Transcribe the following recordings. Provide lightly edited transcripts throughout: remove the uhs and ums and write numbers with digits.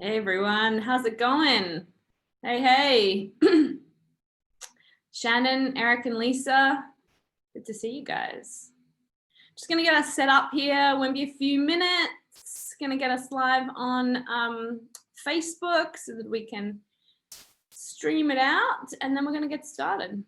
Hey everyone, how's it going? Hey. Shannon, Eric, and Lisa, good to see you guys. Just gonna get us set up here, won't be a few minutes. Gonna get us live on Facebook so that we can stream it out, and then we're gonna get started.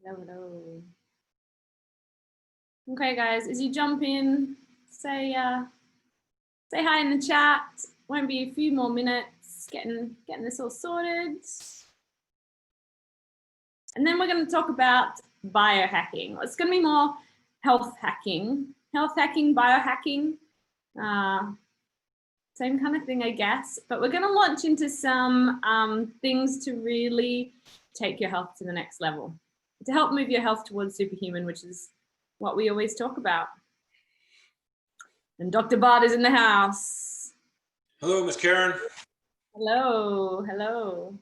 Hello. Okay, guys, as you jump in, say hi in the chat. Won't be a few more minutes getting this all sorted. And then we're going to talk about biohacking. It's going to be more health hacking, biohacking, same kind of thing, I guess. But we're going to launch into some things to really take your health to the next level, to help move your health towards superhuman, which is what we always talk about. And Dr. Bart is in the house. Hello, Miss Karen. Hello.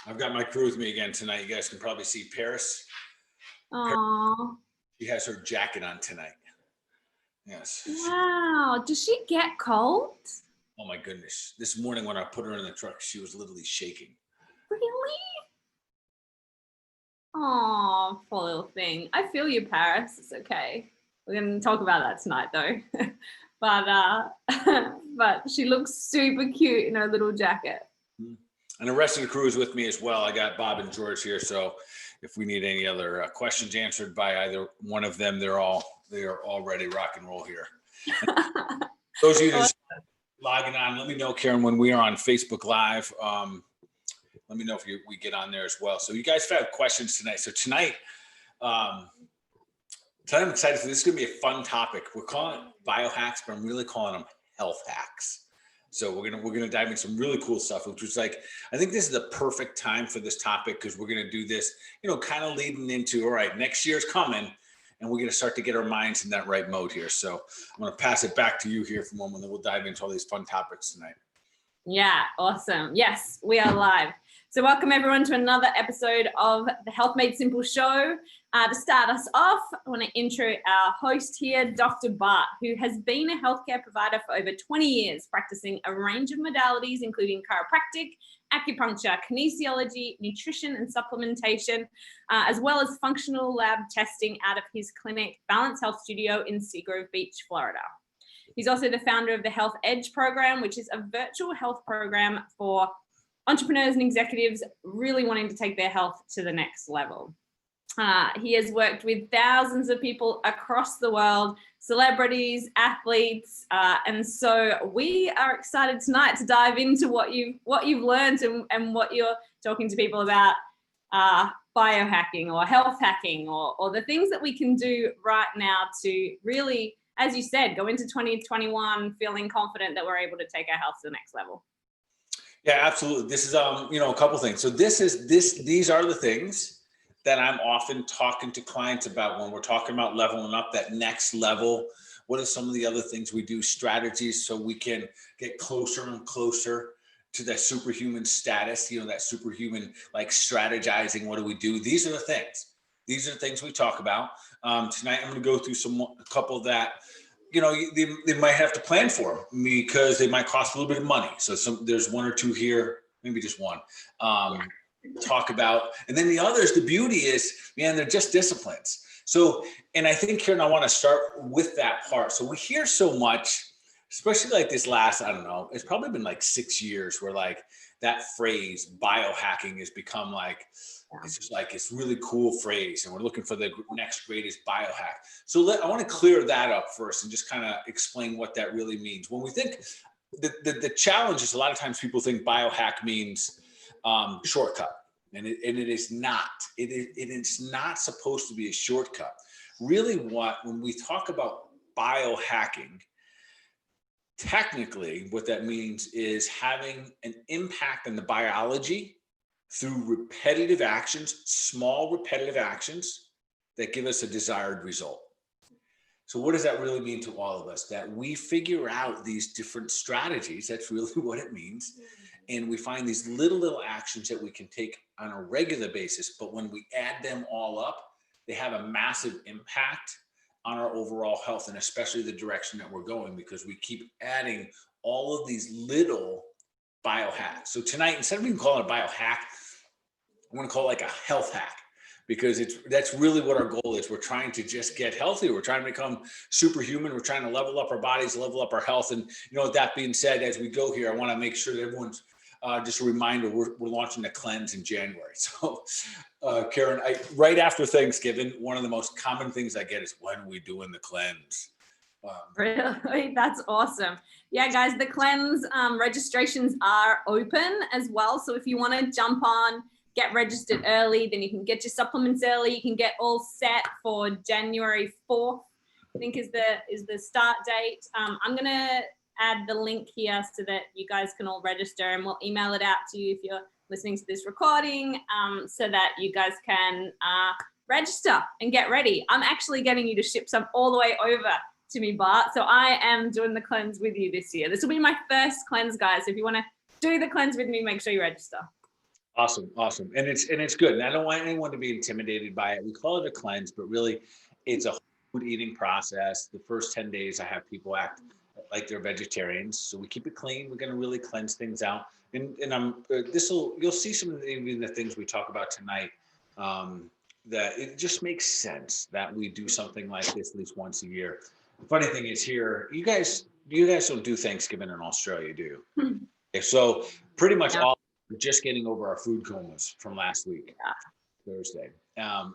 I've got my crew with me again tonight. You guys can probably see Paris. Aww. She has her jacket on tonight. Yes. Wow. Does she get cold? Oh my goodness. This morning when I put her in the truck, she was literally shaking. Really? Oh, poor little thing. I feel you, Paris. It's okay. We're going to talk about that tonight, though. But she looks super cute in her little jacket. And the rest of the crew is with me as well. I got Bob and George here, so if we need any other questions answered by either one of them, they are all ready to rock and roll here. Those of you just logging on, let me know, Karen, when we are on Facebook Live. Let me know if we get on there as well. So you guys have questions tonight. So tonight I'm excited for this. Is going to be a fun topic. We're calling it biohacks, but I'm really calling them health hacks. So we're gonna dive into some really cool stuff, which was like, I think this is the perfect time for this topic because we're gonna do this, kind of leading into, all right, next year's coming, and we're gonna start to get our minds in that right mode here. So I'm gonna pass it back to you here for a moment, then we'll dive into all these fun topics tonight. Yeah, awesome. Yes, we are live. So welcome everyone to another episode of the Health Made Simple show. To start us off, I want to intro our host here, Dr. Bart, who has been a healthcare provider for over 20 years, practicing a range of modalities, including chiropractic, acupuncture, kinesiology, nutrition and supplementation, as well as functional lab testing out of his clinic, Balance Health Studio in Seagrove Beach, Florida. He's also the founder of the Health Edge program, which is a virtual health program for entrepreneurs and executives really wanting to take their health to the next level. He has worked with thousands of people across the world, celebrities, athletes, and so we are excited tonight to dive into what you've learned and what you're talking to people about, biohacking or health hacking, or the things that we can do right now to really, as you said, go into 2021 feeling confident that we're able to take our health to the next level. Yeah, absolutely. This is a couple things. So these are the things that I'm often talking to clients about when we're talking about leveling up, that next level. What are some of the other things we do, strategies, so we can get closer and closer to that superhuman status, that superhuman, like strategizing, what do we do? These are the things. These are the things we talk about. Tonight, I'm going to go through a couple that, they might have to plan for because they might cost a little bit of money. So there's one or two here, maybe just one. Talk about, and then the others, the beauty is, man, they're just disciplines. So, and I think, Karen, I want to start with that part. So we hear so much, especially like this last, I don't know, it's probably been like 6 years where like that phrase biohacking has become like, it's just like, it's really cool phrase. And we're looking for the next greatest biohack. So I want to clear that up first and just kind of explain what that really means. When we think, the challenge is a lot of times people think biohack means shortcut. And it is not. It's not supposed to be a shortcut. Really, when we talk about biohacking, technically what that means is having an impact on the biology through repetitive actions, small repetitive actions that give us a desired result. So what does that really mean to all of us? That we figure out these different strategies. That's really what it means. And we find these little actions that we can take on a regular basis. But when we add them all up, they have a massive impact on our overall health, and especially the direction that we're going, because we keep adding all of these little biohacks. So tonight, instead of even calling it a biohack, I'm going to call it like a health hack, because that's really what our goal is. We're trying to just get healthy. We're trying to become superhuman. We're trying to level up our bodies, level up our health. And with that being said, as we go here, I want to make sure that everyone's just a reminder, we're launching the cleanse in January. So Karen, right after Thanksgiving, one of the most common things I get is, when are we doing the cleanse? Really? That's awesome. Yeah, guys, the cleanse registrations are open as well. So if you want to jump on, get registered early, then you can get your supplements early. You can get all set for January 4th, I think is the start date. I'm going to add the link here so that you guys can all register, and we'll email it out to you if you're listening to this recording, so that you guys can register and get ready. I'm actually getting you to ship some all the way over to me, Bart. So I am doing the cleanse with you this year. This will be my first cleanse, guys. If you want to do the cleanse with me, make sure you register. Awesome. And it's good. And I don't want anyone to be intimidated by it. We call it a cleanse, but really it's a food eating process. The first 10 days I have people act like they're vegetarians. So we keep it clean. We're going to really cleanse things out. And you'll see some of the things we talk about tonight, that it just makes sense that we do something like this at least once a year. The funny thing is, here, you guys don't do Thanksgiving in Australia, do you? Okay, so pretty much all just getting over our food comas from last week, Thursday.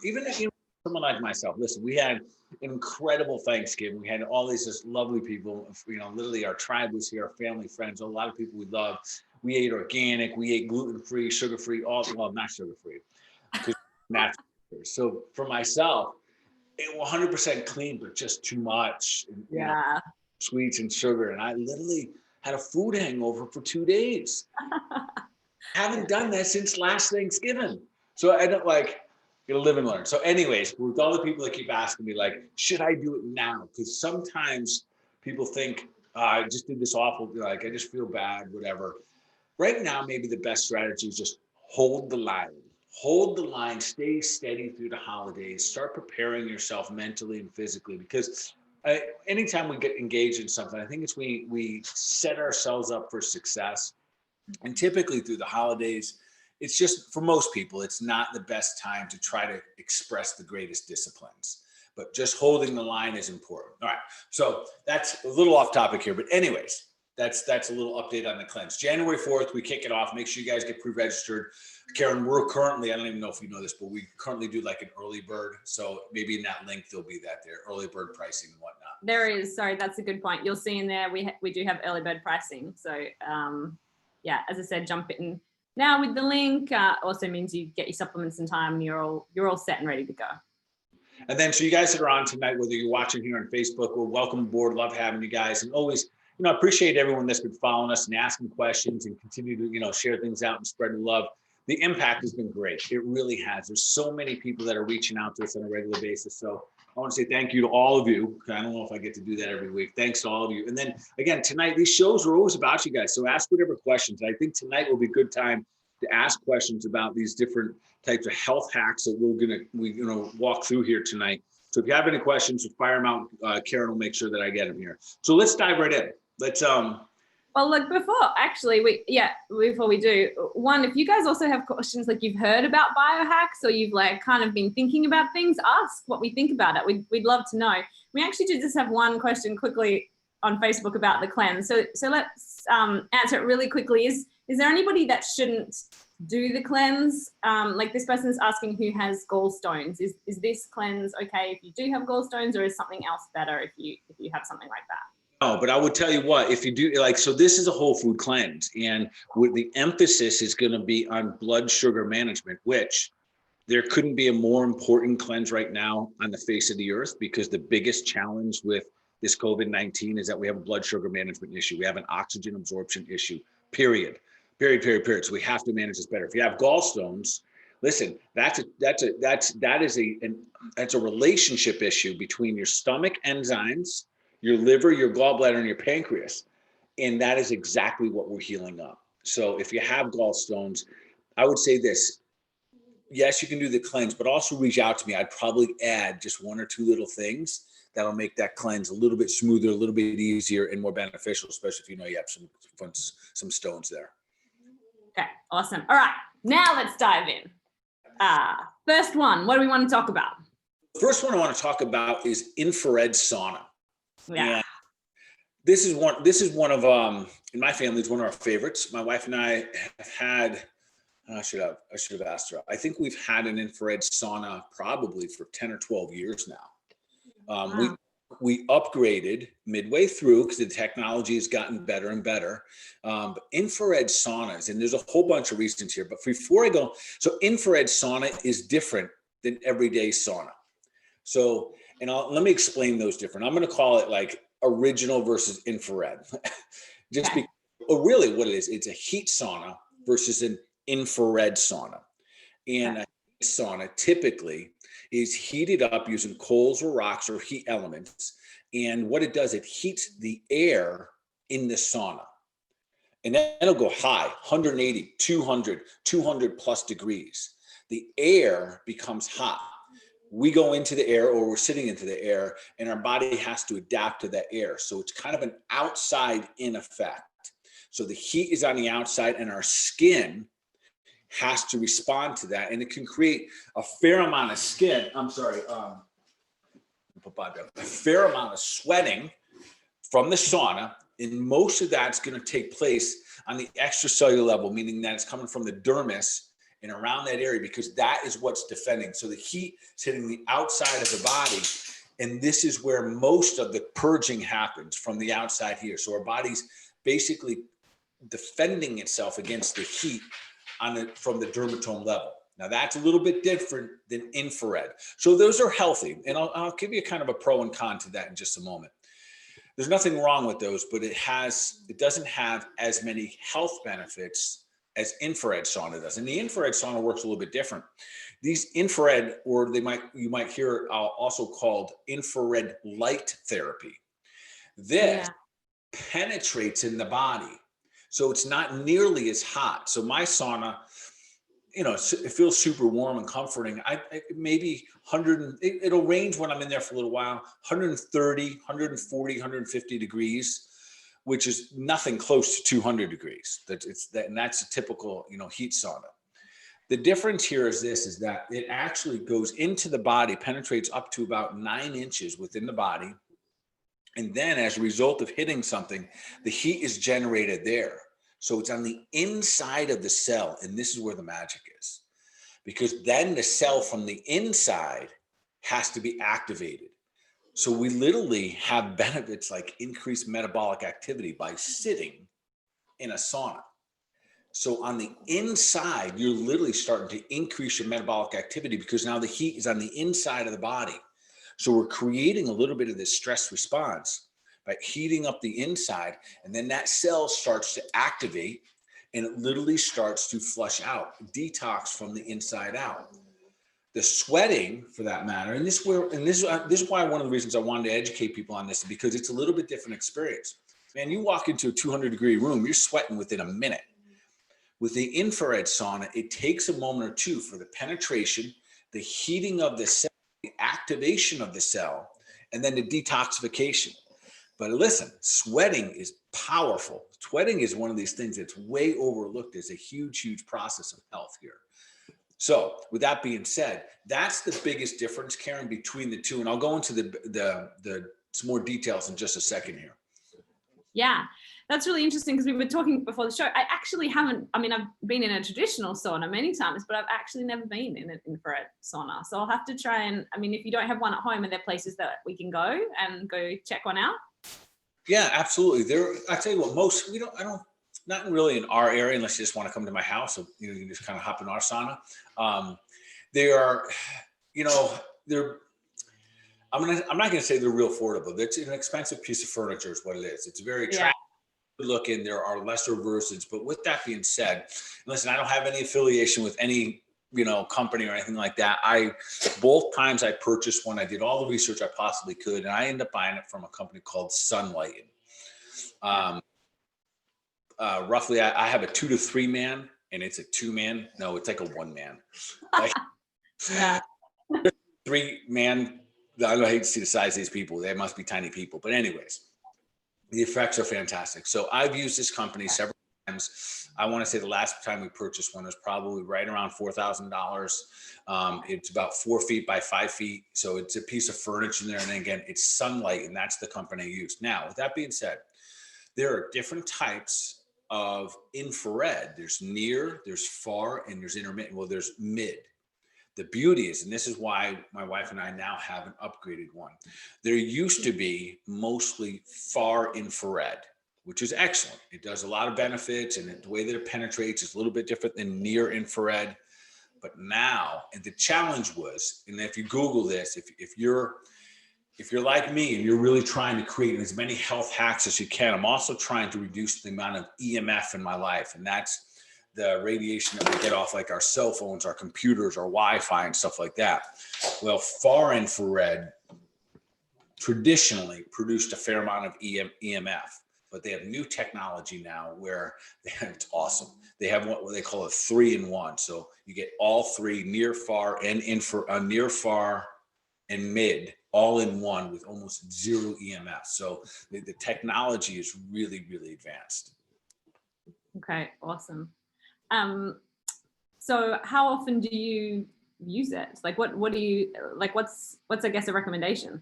Even if someone like myself, listen, we had an incredible Thanksgiving. We had all these just lovely people, literally our tribe was here, our family, friends, a lot of people we love. We ate organic, we ate gluten-free, sugar-free, not sugar-free, because natural. So for myself, it 100% clean, but just too much, sweets and sugar. And I literally had a food hangover for 2 days. Haven't done that since last Thanksgiving. So I don't live and learn. So anyways, with all the people that keep asking me, should I do it now? Because sometimes people think, I just did this awful, I just feel bad, whatever. Right now, maybe the best strategy is just hold the line, stay steady through the holidays, start preparing yourself mentally and physically, because anytime we get engaged in something, I think it's we set ourselves up for success. And typically through the holidays, it's just, for most people, it's not the best time to try to express the greatest disciplines. But just holding the line is important. All right, so that's a little off topic here, but anyways, that's a little update on the cleanse. January 4th, we kick it off. Make sure you guys get pre-registered. Karen, we're currently, I don't even know if you know this, but we currently do an early bird. So maybe in that link, there'll be that there, early bird pricing and whatnot. There is, sorry, that's a good point. You'll see in there, we do have early bird pricing. So as I said, jump in now with the link. Also means you get your supplements in time and you're all set and ready to go. And then, so you guys that are on tonight, whether you're watching here on Facebook, we're welcome aboard. Love having you guys. And always, I appreciate everyone that's been following us and asking questions and continue to, share things out and spread the love. The impact has been great. It really has. There's so many people that are reaching out to us on a regular basis. So I want to say thank you to all of you. I don't know if I get to do that every week. Thanks to all of you. And then again, tonight, these shows are always about you guys. So ask whatever questions. I think tonight will be a good time to ask questions about these different types of health hacks that we're walk through here tonight. So if you have any questions, fire them out. Karen will make sure that I get them here. So let's dive right in. Well, look, before we do, one, if you guys also have questions you've heard about biohacks or you've kind of been thinking about things, ask what we think about it. We'd love to know. We actually did just have one question quickly on Facebook about the cleanse. So let's answer it really quickly. Is there anybody that shouldn't do the cleanse? This person's asking who has gallstones. Is this cleanse okay if you do have gallstones, or is something else better if you have something like that? No, but I would tell you what, if you do like, so this is a whole food cleanse, and with the emphasis is going to be on blood sugar management, which there couldn't be a more important cleanse right now on the face of the earth, because the biggest challenge with this COVID-19 is that we have a blood sugar management issue. We have an oxygen absorption issue, period. So we have to manage this better. If you have gallstones, listen, that's a relationship issue between your stomach enzymes, your liver, your gallbladder, and your pancreas. And that is exactly what we're healing up. So if you have gallstones, I would say this: yes, you can do the cleanse, but also reach out to me. I'd probably add just one or two little things that'll make that cleanse a little bit smoother, a little bit easier, and more beneficial, especially if you know you have some stones there. Okay, awesome. All right, now let's dive in. First one, what do we want to talk about? The first one I want to talk about is infrared sauna. Yeah. And this is one of in my family, it's one of our favorites. My wife and I have had, I should have asked her. I think we've had an infrared sauna probably for 10 or 12 years now. Wow. We upgraded midway through because the technology has gotten better and better. But infrared saunas, and there's a whole bunch of reasons here, but before I go, so infrared sauna is different than everyday sauna. So, and let me explain those different. I'm going to call it like original versus infrared. Really what it is, it's a heat sauna versus an infrared sauna. And a heat sauna typically is heated up using coals or rocks or heat elements. And what it does, it heats the air in the sauna. And then it'll go high, 180, 200 plus degrees. The air becomes hot. We go into the air, or we're sitting into the air, and our body has to adapt to that air. So it's kind of an outside in effect. So the heat is on the outside, and our skin has to respond to that, and it can create a fair amount of a fair amount of sweating from the sauna, and most of that's going to take place on the extracellular level, meaning that it's coming from the dermis and around that area, because that is what's defending. So the heat is hitting the outside of the body, and this is where most of the purging happens, from the outside here. So our body's basically defending itself against the heat from the dermatome level. Now that's a little bit different than infrared. So those are healthy. And I'll give you kind of a pro and con to that in just a moment. There's nothing wrong with those, but it doesn't have as many health benefits as infrared sauna does. And the infrared sauna works a little bit different. These infrared, or you might hear also called infrared light therapy. This penetrates in the body. So it's not nearly as hot. So my sauna, it feels super warm and comforting. Maybe 100, it'll range when I'm in there for a little while, 130, 140, 150 degrees, which is nothing close to 200 degrees. And that's a typical, heat sauna. The difference here is that it actually goes into the body, penetrates up to about 9 inches within the body. And then as a result of hitting something, the heat is generated there. So it's on the inside of the cell. And this is where the magic is, because then the cell from the inside has to be activated. So we literally have benefits like increased metabolic activity by sitting in a sauna. So on the inside, you're literally starting to increase your metabolic activity, because now the heat is on the inside of the body. So we're creating a little bit of this stress response by heating up the inside, and then that cell starts to activate, and it literally starts to flush out, detox from the inside out. The sweating, for that matter, and this is why one of the reasons I wanted to educate people on this, is because it's a little bit different experience. Man, you walk into a 200-degree room, you're sweating within a minute. With the infrared sauna, it takes a moment or two for the penetration, the heating of the cell, the activation of the cell, and then the detoxification. But listen, sweating is powerful. Sweating is one of these things that's way overlooked. There's a huge, huge process of health here. So with that being said, that's the biggest difference, Karen, between the two. And I'll go into some more details in just a second here. Yeah, that's really interesting, because we were talking before the show. I actually haven't, I've been in a traditional sauna many times, but I've actually never been in an infrared sauna. So I'll have to try and, if you don't have one at home, are there places that we can go and check one out? Yeah, absolutely. I tell you what, not really in our area, unless you just want to come to my house. So, you can just kind of hop in our sauna. They are, you know, they're, I'm not going to say they're real affordable. It's an expensive piece of furniture is what it is. It's very attractive looking. There are lesser versions, but with that being said, listen, I don't have any affiliation with any, company or anything like that. Both times I purchased one, I did all the research I possibly could, and I ended up buying it from a company called Sunlight. Roughly, I have a 2 to 3 man, and it's a 2-man. No, it's like a 1-man. Like, 3-man. I hate to see the size of these people. They must be tiny people. But anyways, the effects are fantastic. So I've used this company several times. I want to say the last time we purchased one was probably right around $4,000. It's about 4 feet by 5 feet. So it's a piece of furniture in there. And again, it's Sunlight, and that's the company I use. Now, with that being said, there are different types of infrared. There's near, there's far, and there's intermittent. Well, there's mid. The beauty is, and this is why my wife and I now have an upgraded one. There used to be mostly far infrared, which is excellent. It does a lot of benefits, and the way that it penetrates is a little bit different than near infrared. But now, and the challenge was, and if you Google this, if you're like me and you're really trying to create as many health hacks as you can, I'm also trying to reduce the amount of EMF in my life, and that's the radiation that we get off like our cell phones, our computers, our Wi-Fi and stuff like that. Well, far infrared traditionally produced a fair amount of EMF, but they have new technology now where it's awesome. They have what they call a 3-in-1. So you get all three, near, far, and near, far, and mid, all in one with almost zero EMF. So the technology is really, really advanced. Okay, awesome. So how often do you use it? Like what do you like? What's I guess a recommendation?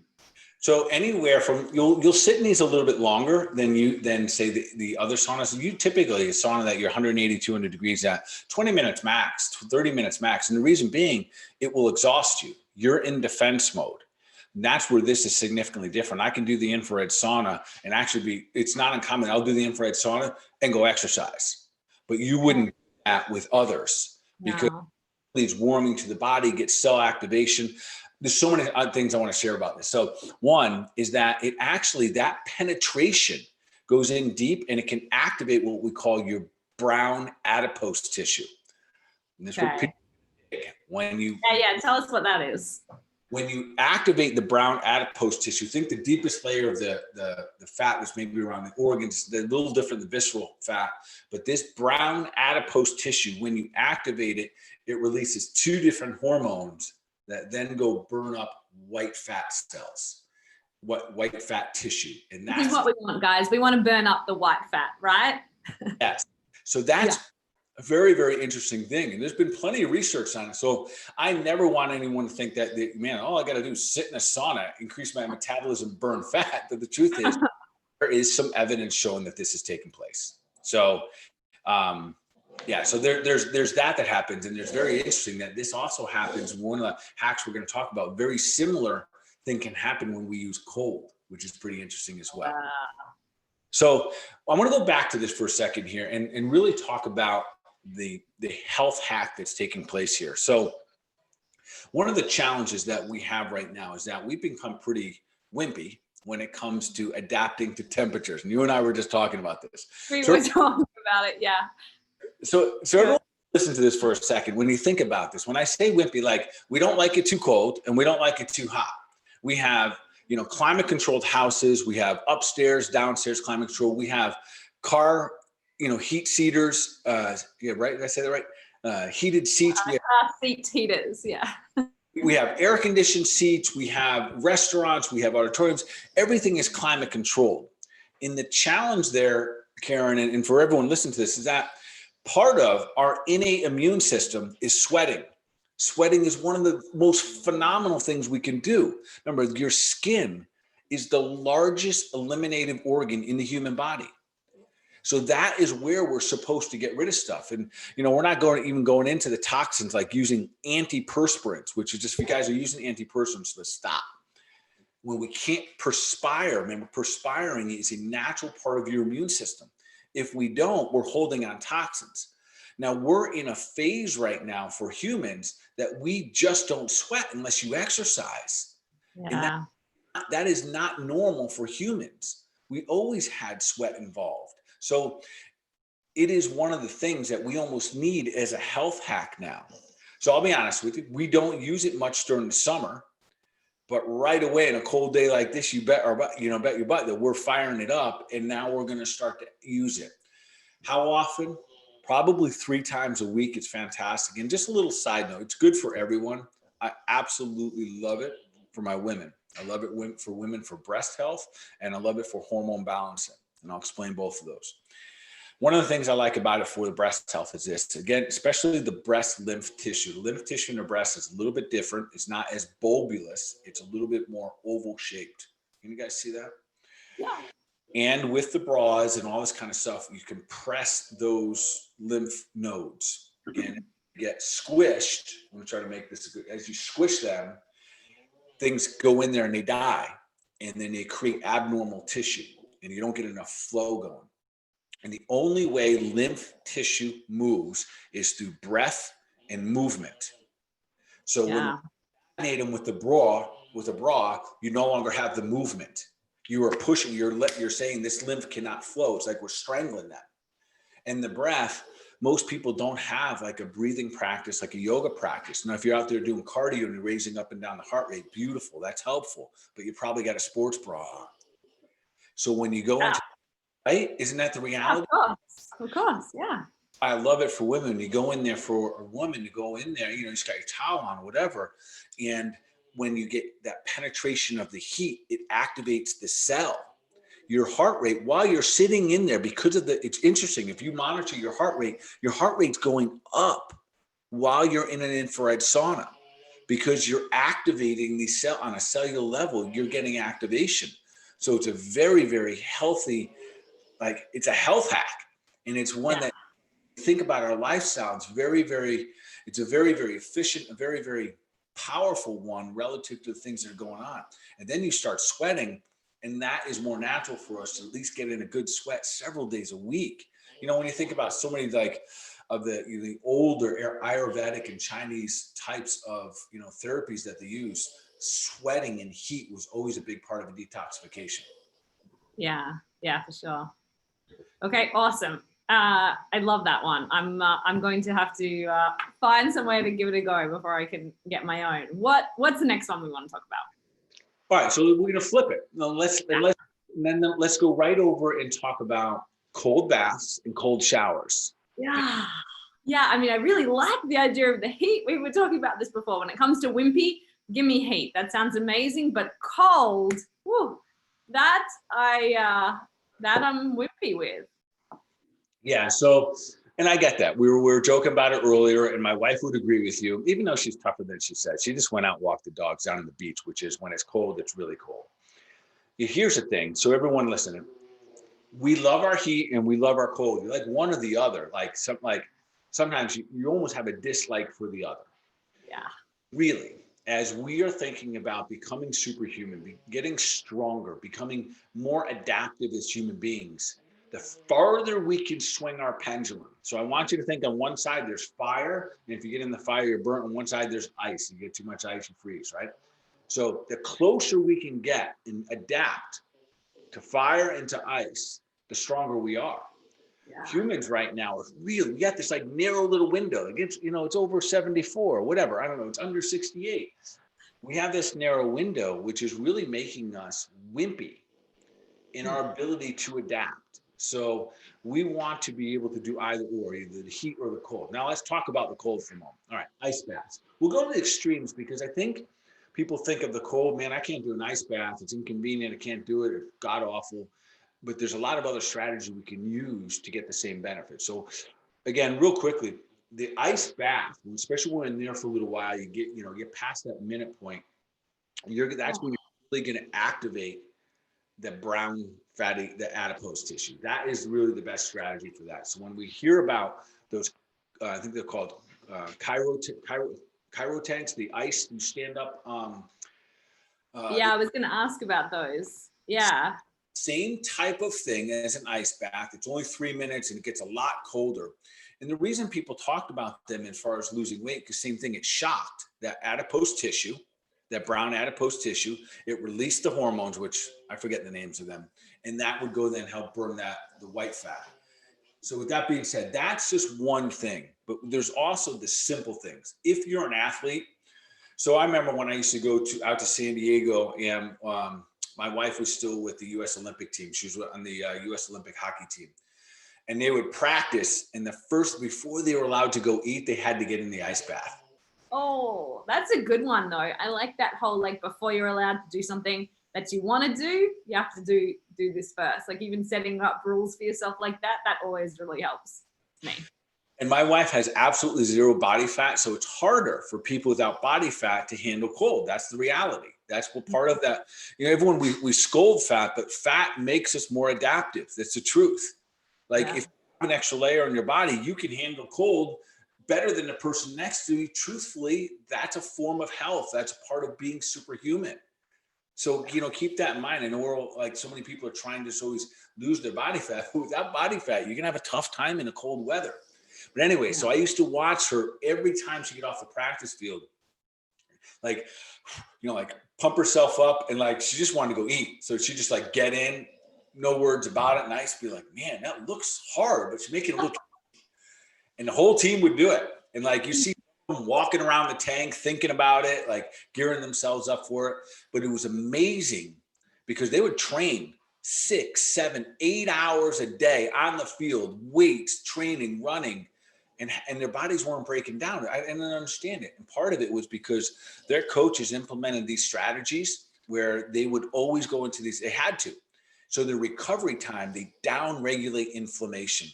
So anywhere from you'll sit in these a little bit longer than say the other saunas. You typically a sauna that you're 180, 200 degrees at 20 minutes max, 30 minutes max. And the reason being, it will exhaust you. You're in defense mode. And that's where this is significantly different. I can do the infrared sauna and actually it's not uncommon. I'll do the infrared sauna and go exercise, but you wouldn't do that with others because it's warming to the body, gets cell activation. There's so many other things I want to share about this. So one is that that penetration goes in deep and it can activate what we call your brown adipose tissue. And this when you tell us what that is. When you activate the brown adipose tissue, think the deepest layer of the fat was maybe around the organs. They're a little different than visceral fat, but this brown adipose tissue, when you activate it, it releases 2 different hormones that then go burn up white fat cells, white fat tissue. And that's what we want, guys. We want to burn up the white fat, right? Yes. So that's a very, very interesting thing. And there's been plenty of research on it. So I never want anyone to think that, all I got to do is sit in a sauna, increase my metabolism, burn fat. But the truth is, there is some evidence showing that this is taking place. So, so there's that happens. And there's very interesting that this also happens. One of the hacks we're going to talk about, very similar thing can happen when we use cold, which is pretty interesting as well. So I want to go back to this for a second here and really talk about the health hack that's taking place here. So one of the challenges that we have right now is that we've become pretty wimpy when it comes to adapting to temperatures. And you and I were just talking about this. We were talking about it, yeah. So everyone listen to this for a second. When you think about this, when I say wimpy, like we don't like it too cold and we don't like it too hot. We have, climate controlled houses. We have upstairs, downstairs climate control. We have car, heat seaters. Right? Did I say that right? Heated seats. We have seat heaters. Yeah. We have air conditioned seats. We have restaurants. We have auditoriums. Everything is climate controlled. And the challenge there, Karen, and for everyone listening to this, is that part of our innate immune system is sweating. Sweating is one of the most phenomenal things we can do. Remember, your skin is the largest eliminative organ in the human body. So that is where we're supposed to get rid of stuff. And, we're not going into the toxins like using antiperspirants, which is just, if you guys are using antiperspirants, let's stop. when we can't perspire, remember, perspiring is a natural part of your immune system. If we don't, we're holding on toxins. Now, we're in a phase right now for humans that we just don't sweat unless you exercise. And that is not normal for humans. We always had sweat involved. So it is one of the things that we almost need as a health hack now. So I'll be honest with you, we don't use it much during the summer, but right away in a cold day like this, you bet your butt that we're firing it up, and now we're going to start to use it. How often? Probably 3 times a week. It's fantastic. And just a little side note, it's good for everyone. I absolutely love it for my women. I love it for women for breast health, and I love it for hormone balancing. And I'll explain both of those. One of the things I like about it for the breast health is this, again, especially the breast lymph tissue. The lymph tissue in the breast is a little bit different. It's not as bulbulous. It's a little bit more oval shaped. Can you guys see that? Yeah. And with the bras and all this kind of stuff, you can press those lymph nodes and get squished. I'm going to try to make this good. As you squish them, things go in there and they die. And then they create abnormal tissue and you don't get enough flow going. And the only way lymph tissue moves is through breath and movement. So when you coordinate them with a bra, you no longer have the movement. You are pushing, you're saying this lymph cannot flow. It's like we're strangling that. And the breath, most people don't have like a breathing practice, like a yoga practice. Now, if you're out there doing cardio and you're raising up and down the heart rate, beautiful, that's helpful. But you probably got a sports bra on. So when you go into, right? Isn't that the reality? Of course, yeah. I love it for women. You go in there for a woman to go in there, you just got your towel on or whatever. And when you get that penetration of the heat, it activates the cell. Your heart rate while you're sitting in there, because of it's interesting. If you monitor your heart rate's going up while you're in an infrared sauna because you're activating the cell on a cellular level. You're getting activation. So it's a very, very healthy, like it's a health hack. And it's one that think about our lifestyle. It's very, very efficient, a very, very powerful one relative to the things that are going on. And then you start sweating, and that is more natural for us to at least get in a good sweat several days a week. When you think about so many like of the older Ayurvedic and Chinese types of therapies that they use, sweating and heat was always a big part of the detoxification. Yeah, for sure. Okay, awesome. I love that one. I'm going to have to find some way to give it a go before I can get my own. What's the next one we want to talk about? All right, so we're going to flip it. Now let's go right over and talk about cold baths and cold showers. Yeah. I mean, I really like the idea of the heat. We were talking about this before. When it comes to wimpy, give me heat. That sounds amazing. But cold, that I'm wimpy with. Yeah. So, and I get that. We were joking about it earlier, and my wife would agree with you, even though she's tougher than she said. She just went out and walked the dogs down on the beach, which is when it's cold, it's really cold. Here's the thing. So everyone listening, we love our heat and we love our cold. You like one or the other. Sometimes you almost have a dislike for the other. Yeah. Really, as we are thinking about becoming superhuman, getting stronger, becoming more adaptive as human beings, the farther we can swing our pendulum. So I want you to think on one side, there's fire. And if you get in the fire, you're burnt. On one side, there's ice. You get too much ice, you freeze, right? So the closer we can get and adapt to fire and to ice, the stronger we are. Yeah. Humans right now are really, we got this like narrow little window. It's over 74, whatever. I don't know. It's under 68. We have this narrow window, which is really making us wimpy in our ability to adapt. So we want to be able to do either the heat or the cold. Now let's talk about the cold for a moment. All right, ice baths. We'll go to the extremes because I think people think of the cold, man, I can't do an ice bath. It's inconvenient. I can't do it. It's god awful. But there's a lot of other strategies we can use to get the same benefit. So again, real quickly, the ice bath, especially when you're in there for a little while, you get past that minute point. That's when you're really going to activate the brown fatty, the adipose tissue. That is really the best strategy for that. So when we hear about those, I think they're called cryo tanks, the ice, you stand up Yeah, I was going to ask about those. Yeah. Same type of thing as an ice bath. It's only 3 minutes and it gets a lot colder. And the reason people talked about them as far as losing weight, because same thing, it shocked that adipose tissue, that brown adipose tissue. It released the hormones, which I forget the names of them. And that would go then help burn the white fat. So with that being said, that's just one thing, but there's also the simple things. If you're an athlete, so I remember when I used to go out to San Diego, and my wife was still with the U.S. Olympic team. She was on the U.S. Olympic hockey team, and they would practice. And before they were allowed to go eat, they had to get in the ice bath. Oh, that's a good one though. I like that whole, like, before you're allowed to do something that you want to do, you have to do this first. Like, even setting up rules for yourself like that always really helps me. And my wife has absolutely zero body fat, so it's harder for people without body fat to handle cold. That's the reality. That's what part of that. Everyone, we scold fat, but fat makes us more adaptive. That's the truth. Like, if you have an extra layer on your body, you can handle cold better than the person next to you. Truthfully, that's a form of health. That's part of being superhuman. So, keep that in mind. I know we're so many people are trying to always lose their body fat. Without body fat, you're going to have a tough time in the cold weather. But anyway, so I used to watch her every time she get off the practice field, like pump herself up, and she just wanted to go eat. So she just get in, no words about it. And I used to be like, man, that looks hard, but she's making it look. And the whole team would do it. And you see them walking around the tank, thinking about it, gearing themselves up for it. But it was amazing because they would train 6, 7, 8 hours a day on the field, weights, training, running, and their bodies weren't breaking down. I didn't understand it. And part of it was because their coaches implemented these strategies where they would always go into these, they had to. So the recovery time, they down-regulate inflammation.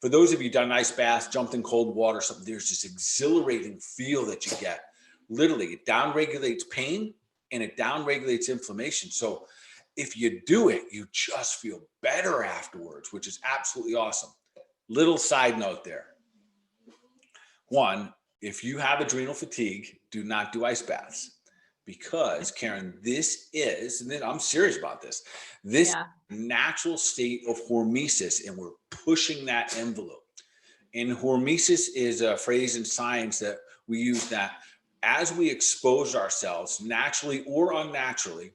For those of you done ice baths, jumped in cold water, something, there's this exhilarating feel that you get. Literally, it down-regulates pain and it down-regulates inflammation. So if you do it, you just feel better afterwards, which is absolutely awesome. Little side note there. One, if you have adrenal fatigue, do not do ice baths, because Karen, this is, and then I'm serious about this, natural state of hormesis, and we're pushing that envelope. And hormesis is a phrase in science that we use that as we expose ourselves naturally or unnaturally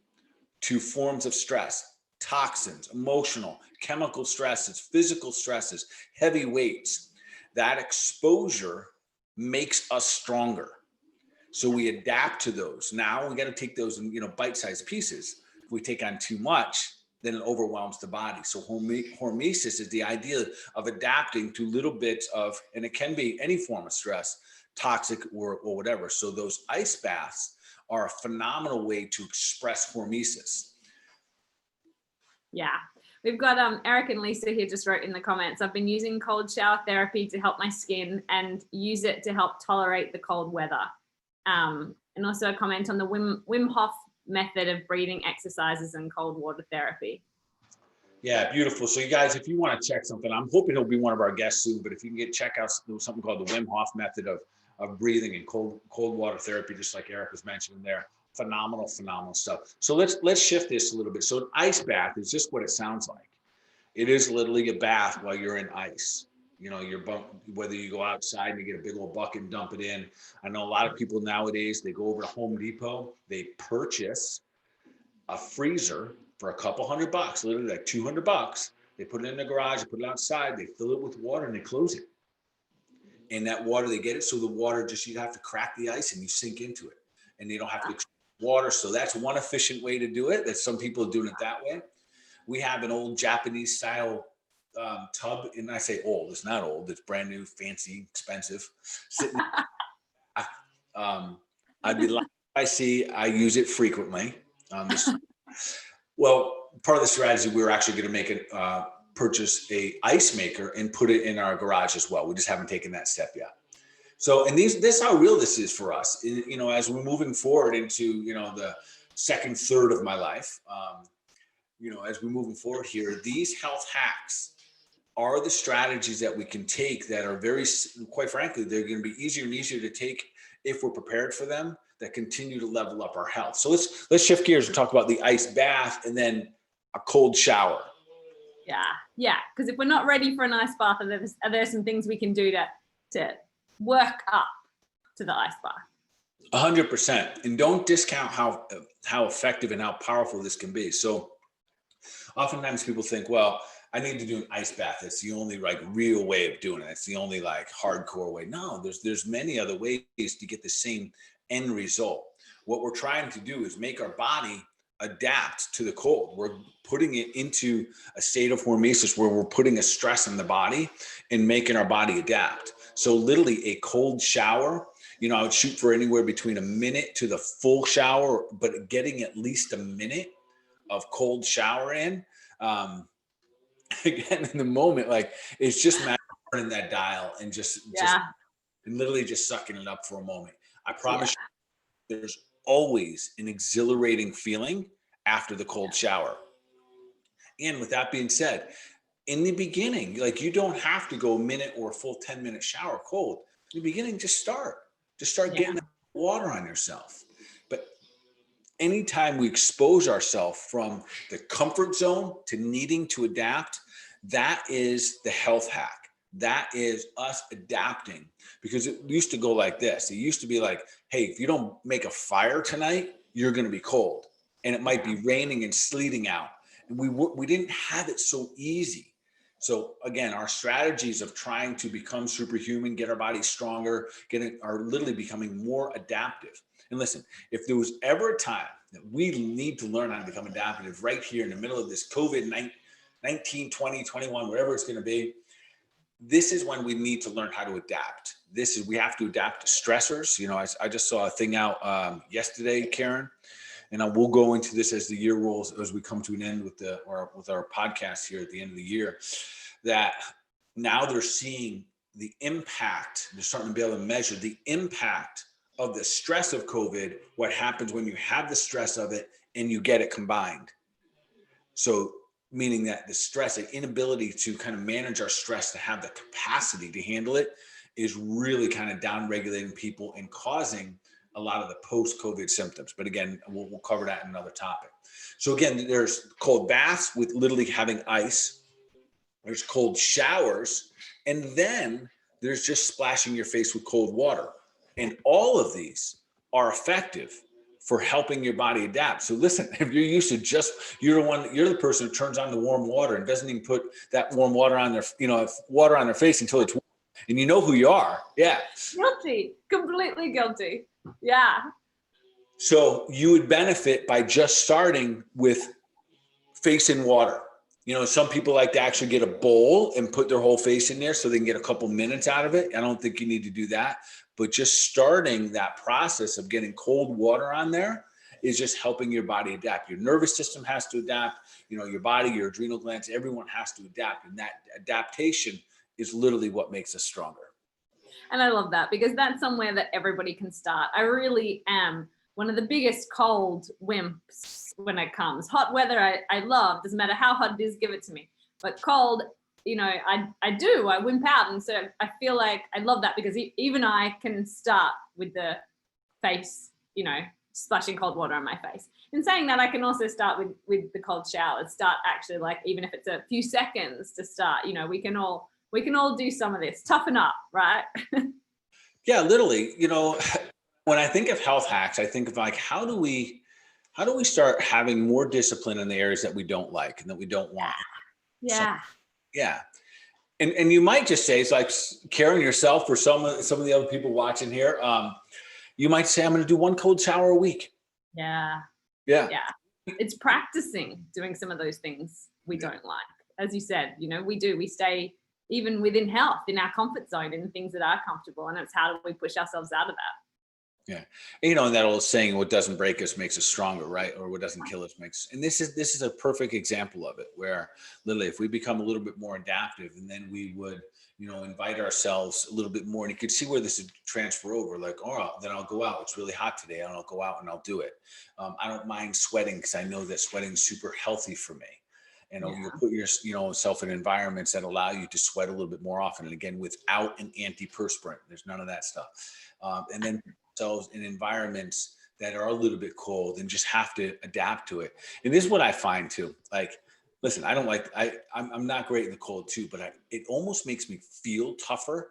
to forms of stress, toxins, emotional, chemical stresses, physical stresses, heavy weights, that exposure makes us stronger. So we adapt to those. Now we got to take those in, bite-sized pieces. If we take on too much, then it overwhelms the body. So hormesis is the idea of adapting to little bits of, and it can be any form of stress, toxic or whatever. So those ice baths are a phenomenal way to express hormesis. Yeah. We've got Eric and Lisa here just wrote in the comments, I've been using cold shower therapy to help my skin and use it to help tolerate the cold weather. And also a comment on the Wim Hof method of breathing exercises and cold water therapy. Yeah, beautiful. So you guys, if you want to check something, I'm hoping he'll be one of our guests soon, but if you can check out something called the Wim Hof method of breathing and cold water therapy, just like Eric was mentioning there. Phenomenal stuff. So let's shift this a little bit. So an ice bath is just what it sounds like. It is literally a bath while you're in ice. Whether you go outside and you get a big old bucket and dump it in. I know a lot of people nowadays, they go over to Home Depot, they purchase a freezer for a couple $100, literally like $200. They put it in the garage, they put it outside, they fill it with water and they close it. And that water, they get it so the water you have to crack the ice and you sink into it. And you don't have to water. So that's one efficient way to do it. That some people are doing it that way. We have an old Japanese style tub, and I say old, it's not old, it's brand new, fancy, expensive. I'd be lying if I use it frequently. Well, part of the strategy, we were actually going to purchase a ice maker and put it in our garage as well. We just haven't taken that step yet. So, and this is how real this is for us. As we're moving forward into, the second third of my life, as we're moving forward here, these health hacks are the strategies that we can take that are very, quite frankly, they're going to be easier and easier to take if we're prepared for them that continue to level up our health. So let's shift gears and talk about the ice bath and then a cold shower. Yeah. Because if we're not ready for an ice bath, are there some things we can do to work up to the ice bath? 100%. And don't discount how effective and how powerful this can be. So oftentimes people think, well, I need to do an ice bath. It's the only like real way of doing it. It's the only like hardcore way. No, there's many other ways to get the same end result. What we're trying to do is make our body adapt to the cold. We're putting it into a state of hormesis where we're putting a stress on the body and making our body adapt. So literally a cold shower, I would shoot for anywhere between a minute to the full shower, but getting at least a minute of cold shower in. Again, in the moment, like it's just turning that dial and just and literally just sucking it up for a moment. I promise you, there's always an exhilarating feeling after the cold shower. And with that being said, in the beginning, like you don't have to go a minute or a full 10-minute shower cold. In the beginning, just start getting that water on yourself. But anytime we expose ourselves from the comfort zone to needing to adapt, that is the health hack. That is us adapting, because it used to go like this. It used to be like, hey, if you don't make a fire tonight, you're going to be cold, and it might be raining and sleeting out. And we didn't have it so easy. So again, our strategies of trying to become superhuman, get our bodies stronger, are literally becoming more adaptive. And listen, if there was ever a time that we need to learn how to become adaptive, right here in the middle of this COVID-19, 20, 21, whatever it's going to be, this is when we need to learn how to adapt. We have to adapt to stressors. I just saw a thing out yesterday, Karen, and we'll go into this as the year rolls, as we come to an end with our podcast here at the end of the year, that now they're seeing the impact. They're starting to be able to measure the impact of the stress of COVID, what happens when you have the stress of it and you get it combined. So meaning that the stress, the inability to kind of manage our stress, to have the capacity to handle it, is really kind of down-regulating people and causing a lot of the post-COVID symptoms. But again, we'll cover that in another topic. So again, there's cold baths with literally having ice. There's cold showers. And then there's just splashing your face with cold water. And all of these are effective for helping your body adapt. So listen, if you're used to you're the person who turns on the warm water and doesn't even put that warm water on their face until it's warm, and you know who you are. Yeah. Guilty, completely guilty. Yeah. So you would benefit by just starting with face in water. Some people like to actually get a bowl and put their whole face in there so they can get a couple minutes out of it. I don't think you need to do that, but just starting that process of getting cold water on there is just helping your body adapt. Your nervous system has to adapt, your body, your adrenal glands, everyone has to adapt. And that adaptation is literally what makes us stronger. And I love that, because that's somewhere that everybody can start. I really am one of the biggest cold wimps when it comes. Hot weather, I love. Doesn't matter how hot it is, give it to me. But cold, I wimp out. And so I feel like I love that, because even I can start with the face, splashing cold water on my face. In saying that, I can also start with the cold showers. Start actually, like, even if it's a few seconds to start, we can all do some of this. Toughen up, right? Yeah, literally. When I think of health hacks, I think of like, how do we start having more discipline in the areas that we don't like and that we don't want? Yeah. Yeah. And you might just say, it's like Karen, yourself, or some of the other people watching here, you might say, I'm going to do one cold shower a week. Yeah. Yeah. Yeah. It's practicing doing some of those things we don't like. As you said, we stay even within health, in our comfort zone, in the things that are comfortable. And it's how do we push ourselves out of that? Yeah. And that old saying, what doesn't break us makes us stronger, right? Or what doesn't kill us makes, and this is a perfect example of it, where literally if we become a little bit more adaptive, and then we would, invite ourselves a little bit more, and you could see where this would transfer over, like, oh, then I'll go out. It's really hot today. I'll go out and I'll do it. I don't mind sweating, because I know that sweating is super healthy for me. And you put yourself in environments that allow you to sweat a little bit more often. And again, without an antiperspirant, there's none of that stuff. And then ourselves in environments that are a little bit cold and just have to adapt to it. And this is what I find too. Like, listen, I don't like, I'm not great in the cold too, but it almost makes me feel tougher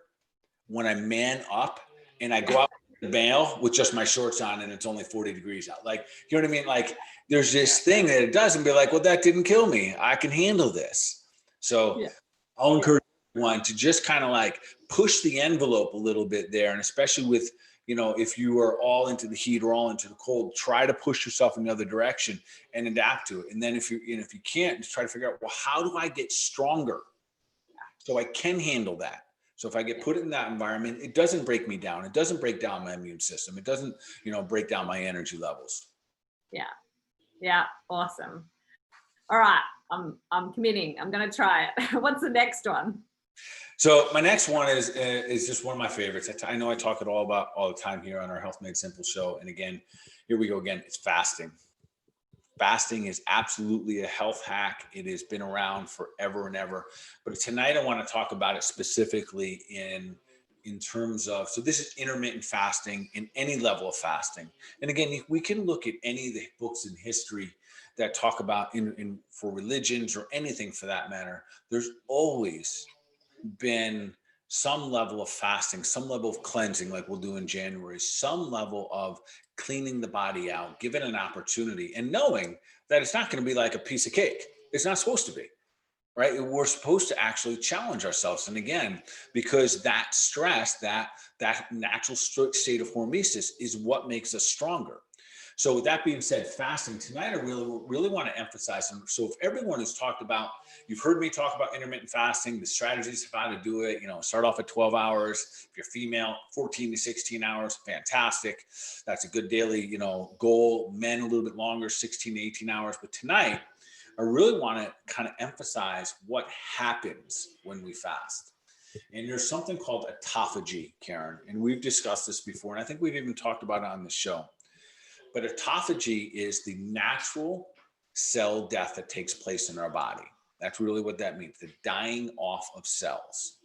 when I man up and I go out the mail with just my shorts on and it's only 40 degrees out. Like, you know what I mean? Like, there's this thing that it does and be like, well, that didn't kill me. I can handle this. So I'll encourage everyone to just kind of like push the envelope a little bit there. And especially with, you know, if you are all into the heat or all into the cold, try to push yourself in the other direction and adapt to it. And then if you can't, just try to figure out, well, how do I get stronger so I can handle that? So if I get put in that environment, it doesn't break me down. It doesn't break down my immune system. It doesn't, you know, break down my energy levels. Yeah. Yeah. Awesome. All right. I'm committing. I'm going to try it. What's the next one? So my next one is just one of my favorites. I know I talk it all the time here on our Health Made Simple show. And again, here we go again. It's fasting. Fasting is absolutely a health hack. It has been around forever and ever. But tonight I want to talk about it specifically in terms of, so this is intermittent fasting in any level of fasting. And again, we can look at any of the books in history that talk about for religions or anything for that matter. There's always been some level of fasting, some level of cleansing, like we'll do in January, some level of cleaning the body out, give it an opportunity, and knowing that it's not going to be like a piece of cake. It's not supposed to be, right? We're supposed to actually challenge ourselves. And again, because that stress, that natural state of hormesis is what makes us stronger. So with that being said, fasting tonight, I really want to emphasize. And so if everyone has talked about, you've heard me talk about intermittent fasting, the strategies of how to do it, you know, start off at 12 hours. If you're female, 14 to 16 hours, fantastic. That's a good daily, you know, goal. Men a little bit longer, 16 to 18 hours. But tonight, I really want to kind of emphasize what happens when we fast. And there's something called autophagy, Karen, and we've discussed this before. And I think we've even talked about it on the show. But autophagy is the natural cell death that takes place in our body. That's really what that means, the dying off of cells.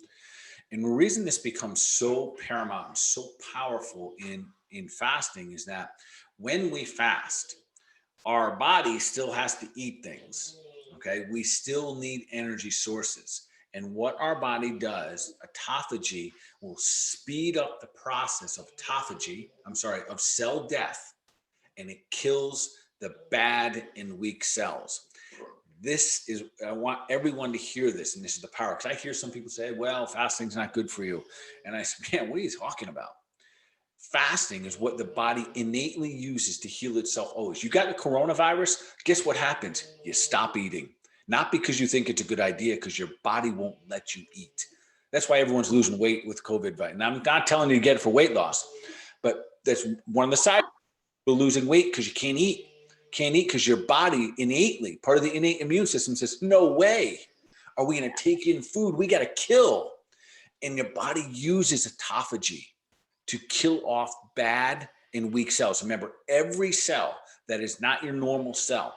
And the reason this becomes so paramount and so powerful in fasting is that when we fast, our body still has to eat things, okay? We still need energy sources. And what our body does, autophagy, will speed up the process of of cell death, and it kills the bad and weak cells. I want everyone to hear this, and this is the power. Because I hear some people say, well, fasting's not good for you. And I say, man, what are you talking about? Fasting is what the body innately uses to heal itself always. You got the coronavirus, guess what happens? You stop eating. Not because you think it's a good idea, because your body won't let you eat. That's why everyone's losing weight with COVID. And I'm not telling you to get it for weight loss, but that's one of the side. You're losing weight because you can't eat. Can't eat because your body innately, part of the innate immune system says, no way are we going to take in food. We got to kill. And your body uses autophagy to kill off bad and weak cells. Remember, every cell that is not your normal cell,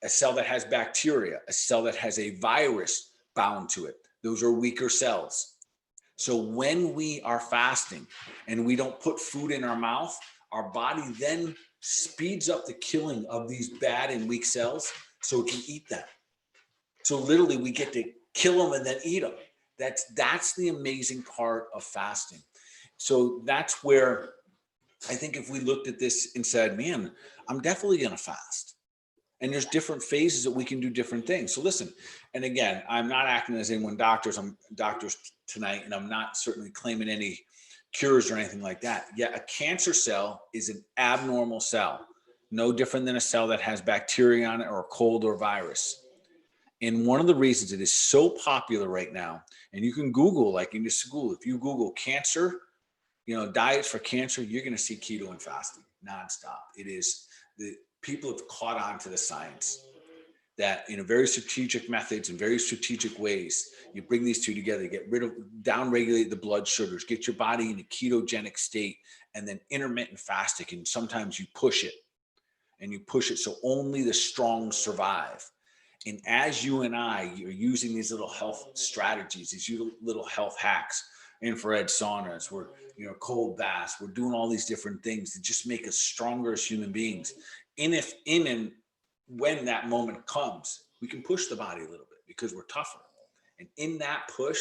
a cell that has bacteria, a cell that has a virus bound to it, those are weaker cells. So when we are fasting and we don't put food in our mouth, our body then speeds up the killing of these bad and weak cells so it can eat them. So literally we get to kill them and then eat them. That's the amazing part of fasting. So that's where I think if we looked at this and said, man, I'm definitely going to fast. And there's different phases that we can do different things. So listen, and again, I'm not acting as anyone doctors. I'm doctors tonight, and I'm not certainly claiming any cures or anything like that. Yeah, a cancer cell is an abnormal cell, no different than a cell that has bacteria on it or a cold or virus. And one of the reasons it is so popular right now, and you can Google, like in this school, if you Google cancer, you know, diets for cancer, you're going to see keto and fasting nonstop. It is the people have caught on to the science that in a very strategic methods and very strategic ways, you bring these two together, get rid of, down-regulate the blood sugars, get your body in a ketogenic state, and then intermittent fasting. And sometimes you push it so only the strong survive. And as you and I are using these little health strategies, these little health hacks, infrared saunas, we're, cold baths, we're doing all these different things to just make us stronger as human beings. And when that moment comes, we can push the body a little bit because we're tougher. And in that push,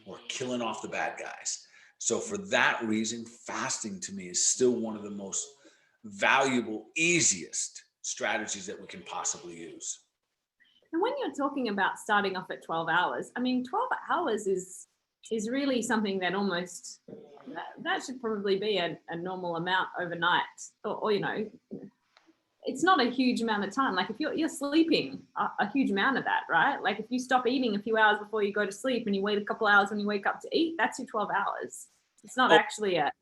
we're killing off the bad guys. So for that reason, fasting to me is still one of the most valuable, easiest strategies that we can possibly use. And when you're talking about starting off at 12 hours, I mean, 12 hours is really something that almost, that should probably be a normal amount overnight, or it's not a huge amount of time. Like if you're sleeping a huge amount of that, right? Like if you stop eating a few hours before you go to sleep and you wait a couple hours when you wake up to eat, that's your 12 hours. It's not actually a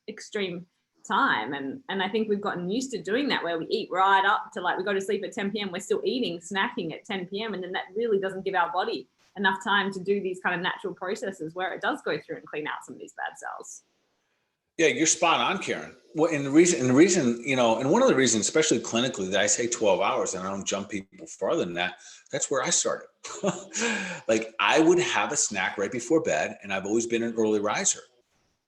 extreme time. And I think we've gotten used to doing that, where we eat right up to, like, we go to sleep at 10 p.m. We're still eating, snacking at 10 p.m. And then that really doesn't give our body enough time to do these kind of natural processes where it does go through and clean out some of these bad cells. Yeah, you're spot on, Karen. Well, and the reason, and one of the reasons, especially clinically, that I say 12 hours and I don't jump people farther than that, that's where I started. Like I would have a snack right before bed, and I've always been an early riser.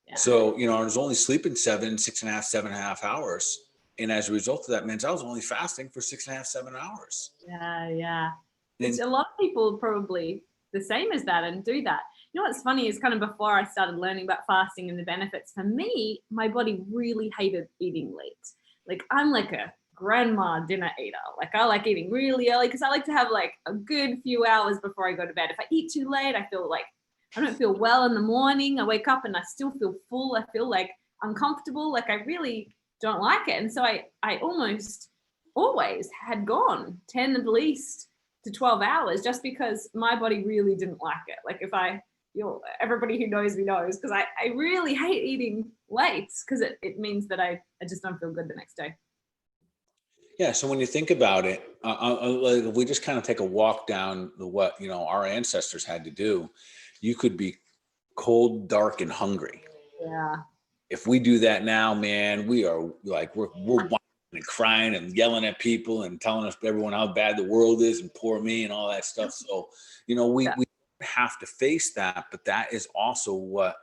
Yeah. So, I was only sleeping 7.5 hours. And as a result of that means I was only fasting for 6.5, 7 hours. Yeah. Which a lot of people probably the same as that and do that. You know what's funny is kind of before I started learning about fasting and the benefits, for me, my body really hated eating late. Like I'm like a grandma dinner eater. Like I like eating really early because I like to have like a good few hours before I go to bed. If I eat too late, I feel like I don't feel well in the morning. I wake up and I still feel full. I feel like uncomfortable. Like I really don't like it. And so I almost always had gone 10 at least to 12 hours just because my body really didn't like it. Like if everybody who knows me knows, because I really hate eating late because it means that I just don't feel good the next day. Yeah. So when you think about it, if we just kind of take a walk down what our ancestors had to do, you could be cold, dark, and hungry. Yeah. If we do that now, man, we are like we're whining and crying and yelling at people and telling everyone how bad the world is and poor me and all that stuff. So, we have to face that, but that is also what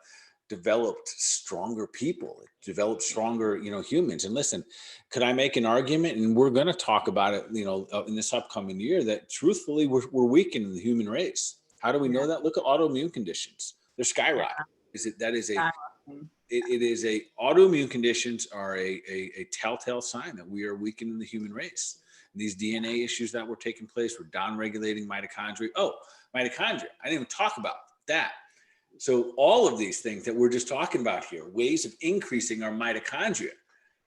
developed stronger people. It developed stronger, humans. And listen, could I make an argument? And we're going to talk about it, in this upcoming year, that truthfully we're weakening the human race. How do we know that? Look at autoimmune conditions. They're skyrocketing. It is autoimmune conditions are a telltale sign that we are weakening the human race. And these DNA issues that were taking place were down-regulating mitochondria. Oh, mitochondria. I didn't even talk about that. So all of these things that we're just talking about here, ways of increasing our mitochondria.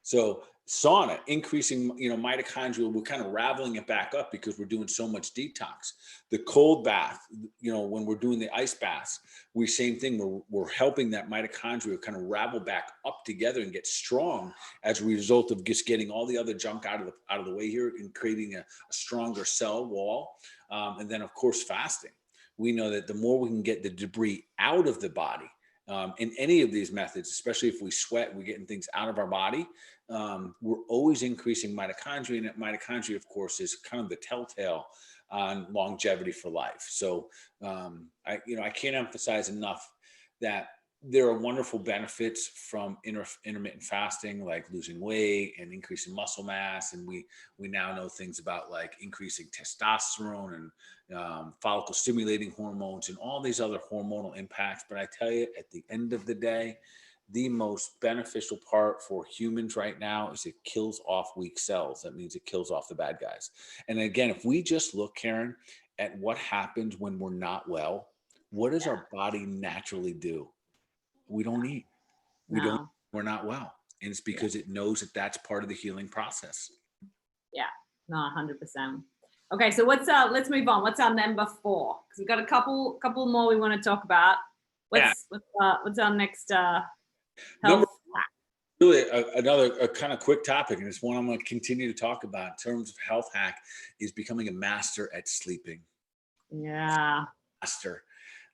So sauna, increasing, mitochondria, we're kind of raveling it back up because we're doing so much detox. The cold bath, when we're doing the ice baths, same thing. We're helping that mitochondria kind of ravel back up together and get strong as a result of just getting all the other junk out of the way here and creating a stronger cell wall. And then of course, fasting. We know that the more we can get the debris out of the body, in any of these methods, especially if we sweat, we're getting things out of our body. We're always increasing mitochondria, and that mitochondria, of course, is kind of the telltale on longevity for life. So I can't emphasize enough that there are wonderful benefits from intermittent fasting, like losing weight and increasing muscle mass. And we now know things about like increasing testosterone and follicle stimulating hormones and all these other hormonal impacts. But I tell you, at the end of the day, the most beneficial part for humans right now is it kills off weak cells. That means it kills off the bad guys. And again, if we just look, Karen, at what happens when we're not well, what does our body naturally do? We don't eat. We're not well. And it's because it knows that that's part of the healing process. Yeah, no, 100%. Okay, so let's move on. What's our number 4? Because we've got a couple more we want to talk about. What's our next health hack? Really, another kind of quick topic, and it's one I'm going to continue to talk about in terms of health hack, is becoming a master at sleeping. Yeah. Master.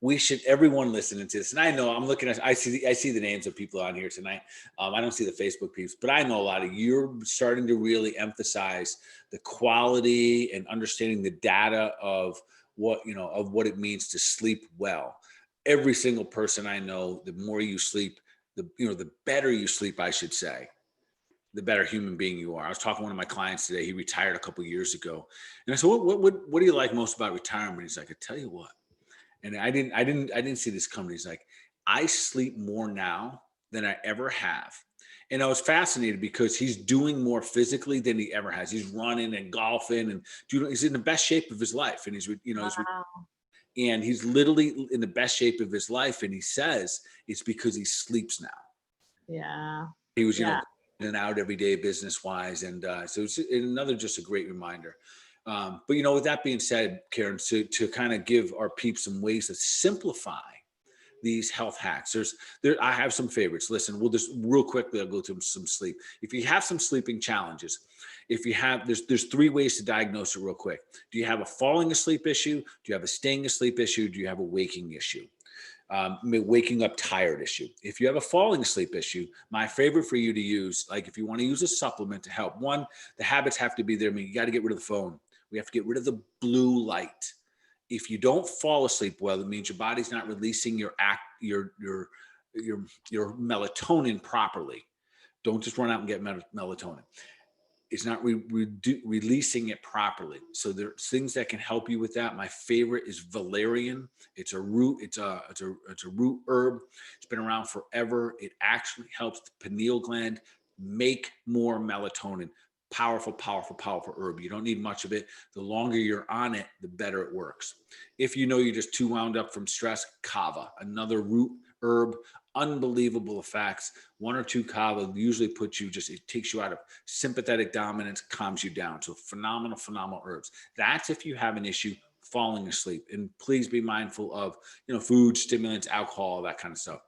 We should, everyone listening to this, and I know I'm looking at, I see the names of people on here tonight. I don't see the Facebook peeps, but I know a lot of you're starting to really emphasize the quality and understanding the data of what it means to sleep well. every single person I know, the more you sleep, the better you sleep, I should say, the better human being you are. I was talking to one of my clients today. He retired a couple of years ago. And I said, what do you like most about retirement? He's like, I tell you what. And I didn't see this coming. He's like, I sleep more now than I ever have. And I was fascinated because he's doing more physically than he ever has. He's running and golfing and he's in the best shape of his life. And Wow. and he's literally in the best shape of his life. And he says it's because he sleeps now. Yeah. He was, Yeah. in and out every day business wise. And so it's another, just a great reminder. But, with that being said, Karen, to kind of give our peeps some ways to simplify these health hacks. I have some favorites. Listen, we'll just real quickly, I'll go through some sleep. If you have some sleeping challenges, there's 3 ways to diagnose it real quick. Do you have a falling asleep issue? Do you have a staying asleep issue? Do you have a waking issue? Waking up tired issue. If you have a falling asleep issue, my favorite for you to use, like if you want to use a supplement to help, one, the habits have to be there. I mean, you got to get rid of the phone. We have to get rid of the blue light. If you don't fall asleep well, it means your body's not releasing your melatonin properly. Don't just run out and get melatonin. It's not releasing it properly. So there's things that can help you with that. My favorite is valerian. It's a root. It's a root herb. It's been around forever. It actually helps the pineal gland make more melatonin. Powerful, powerful, powerful herb. You don't need much of it. The longer you're on it, the better it works. If you're just too wound up from stress, kava, another root herb, unbelievable effects. 1 or 2 kava usually it takes you out of sympathetic dominance, calms you down. So phenomenal, phenomenal herbs. That's if you have an issue falling asleep. And please be mindful of, food, stimulants, alcohol, that kind of stuff.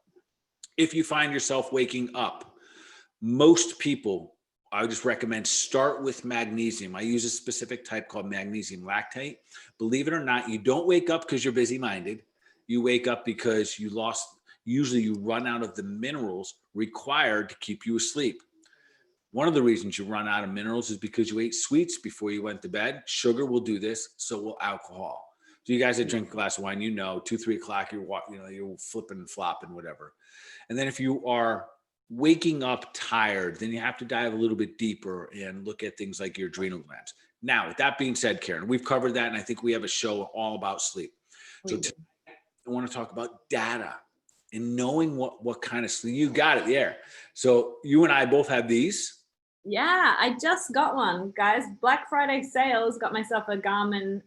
If you find yourself waking up, most people, I would just recommend start with magnesium. I use a specific type called magnesium lactate. Believe it or not, you don't wake up because you're busy-minded. You wake up because usually you run out of the minerals required to keep you asleep. One of the reasons you run out of minerals is because you ate sweets before you went to bed. Sugar will do this, so will alcohol. So you guys that drink a glass of wine, 2, 3 o'clock, you're flipping and flopping, whatever. And then if you are waking up tired, then you have to dive a little bit deeper and look at things like your adrenal glands. Now, with that being said, Karen, we've covered that, and I think we have a show all about sleep. So today, I want to talk about data and knowing what kind of sleep. You got it there. So you and I both have these. Yeah, I just got one, guys. Black Friday sales, got myself a Garmin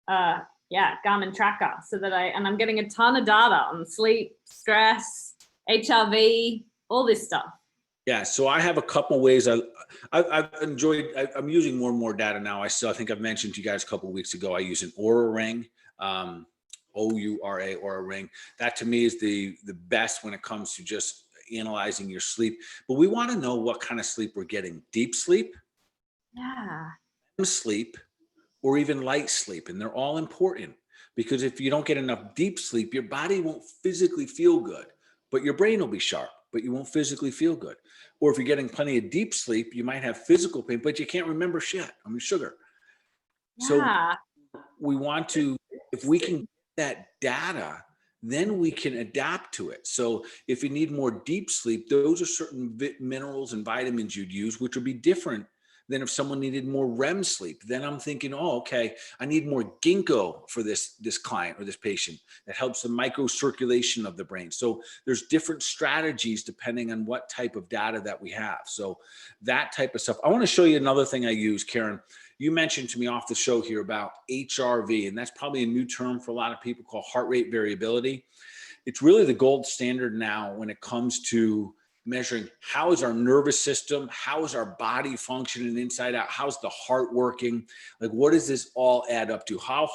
Garmin tracker I'm getting a ton of data on sleep, stress, HRV, all this stuff. Yeah, so I have a couple ways I've enjoyed. I'm using more and more data now. I think I've mentioned to you guys a couple of weeks ago, I use an Oura ring, OURA, Oura ring. That to me is the best when it comes to just analyzing your sleep. But we want to know what kind of sleep we're getting. Deep sleep, sleep, or even light sleep. And they're all important because if you don't get enough deep sleep, your body won't physically feel good, but your brain will be sharp, but you won't physically feel good. Or if you're getting plenty of deep sleep, you might have physical pain, but you can't remember sugar. So we want to, if we can get that data, then we can adapt to it. So if you need more deep sleep, those are certain minerals and vitamins you'd use, which would be different than if someone needed more REM sleep. Then I'm thinking, okay, I need more ginkgo for this client or this patient that helps the microcirculation of the brain. So there's different strategies depending on what type of data that we have. So that type of stuff. I want to show you another thing I use, Karen. You mentioned to me off the show here about HRV, and that's probably a new term for a lot of people, called heart rate variability. It's really the gold standard now when it comes to measuring how is our nervous system, how is our body functioning inside out, how's the heart working, like what does this all add up to, how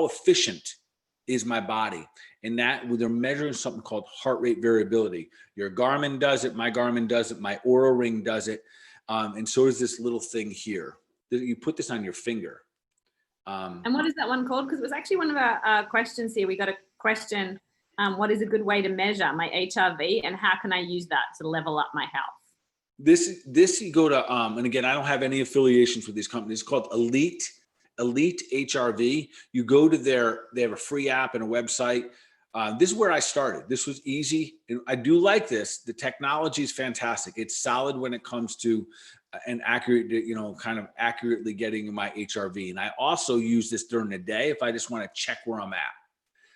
efficient is my body? And that they're measuring something called heart rate variability. Your Garmin does it, my Garmin does it, my Oura ring does it, and so is this little thing here. You put this on your finger. And what is that one called? Because it was actually one of our questions here. We got a question. What is a good way to measure my HRV and how can I use that to level up my health? This you go to, and again, I don't have any affiliations with these companies. It's called Elite HRV. You go to they have a free app and a website. This is where I started. This was easy. And I do like this. The technology is fantastic. It's solid when it comes to an accurate, kind of accurately getting my HRV. And I also use this during the day if I just want to check where I'm at.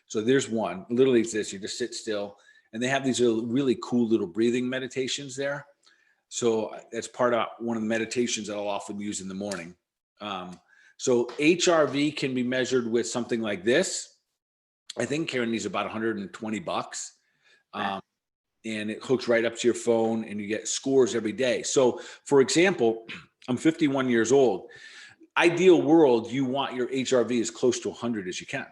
So there's one. Literally, it's this. You just sit still. And they have these really cool little breathing meditations there. So that's part of one of the meditations that I'll often use in the morning. So HRV can be measured with something like this. I think, Karen, these are about $120. And it hooks right up to your phone and you get scores every day. So for example, I'm 51 years old. Ideal world, you want your HRV as close to 100 as you can.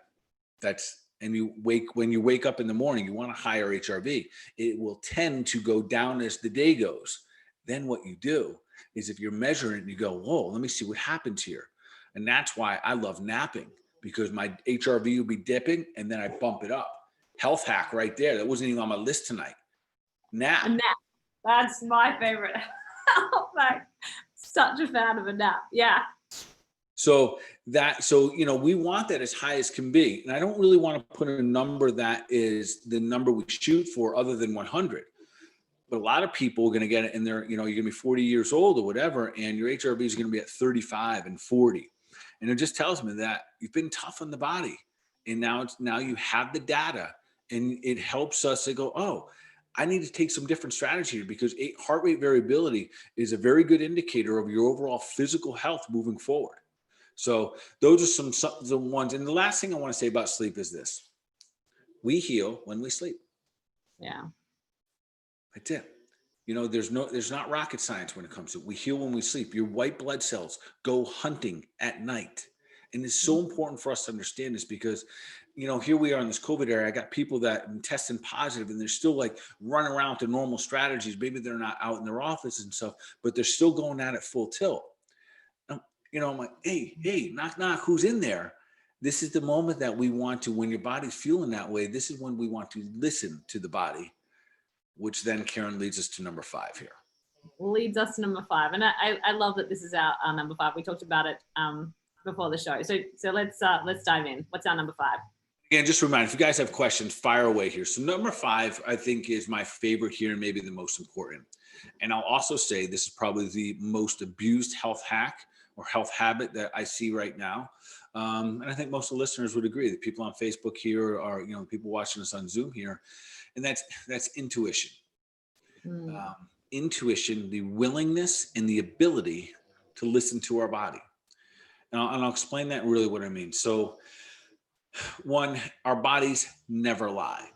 When you wake up in the morning, you want a higher HRV. It will tend to go down as the day goes. Then what you do is if you're measuring it, you go, whoa, let me see what happens here. And that's why I love napping, because my HRV will be dipping and then I bump it up. Health hack right there. That wasn't even on my list tonight. Nap. A nap. That's my favorite. Like, such a fan of a nap. Yeah. So we want that as high as can be. And I don't really want to put a number that is the number we shoot for other than 100. But a lot of people are going to get it and you're going to be 40 years old or whatever, and your HRV is going to be at 35 and 40. And it just tells me that you've been tough on the body. And now you have the data, and it helps us to go, oh, I need to take some different strategy here, because heart rate variability is a very good indicator of your overall physical health moving forward. So those are some ones. And the last thing I want to say about sleep is this: we heal when we sleep. Yeah. That's it. There's not rocket science when it comes to it. We heal when we sleep. Your white blood cells go hunting at night. And it's so important for us to understand this, because, here we are in this COVID era. I got people that are testing positive and they're still like running around with the normal strategies. Maybe they're not out in their office and stuff, but they're still going at it full tilt. I'm like, hey, knock, knock, who's in there? This is the moment that we want to, when your body's feeling that way, this is when we want to listen to the body, which then, Karen, leads us to number 5 here. Leads us to number 5. And I love that this is our number 5. We talked about it before the show. So let's dive in. What's our number 5? Again, just a reminder, if you guys have questions, fire away here. So number 5, I think, is my favorite here and maybe the most important. And I'll also say this is probably the most abused health hack or health habit that I see right now. And I think most of the listeners would agree. The people on Facebook here are, people watching us on Zoom here. And that's intuition. Intuition, the willingness and the ability to listen to our body. And I'll explain that really what I mean. So, one, our bodies never lie.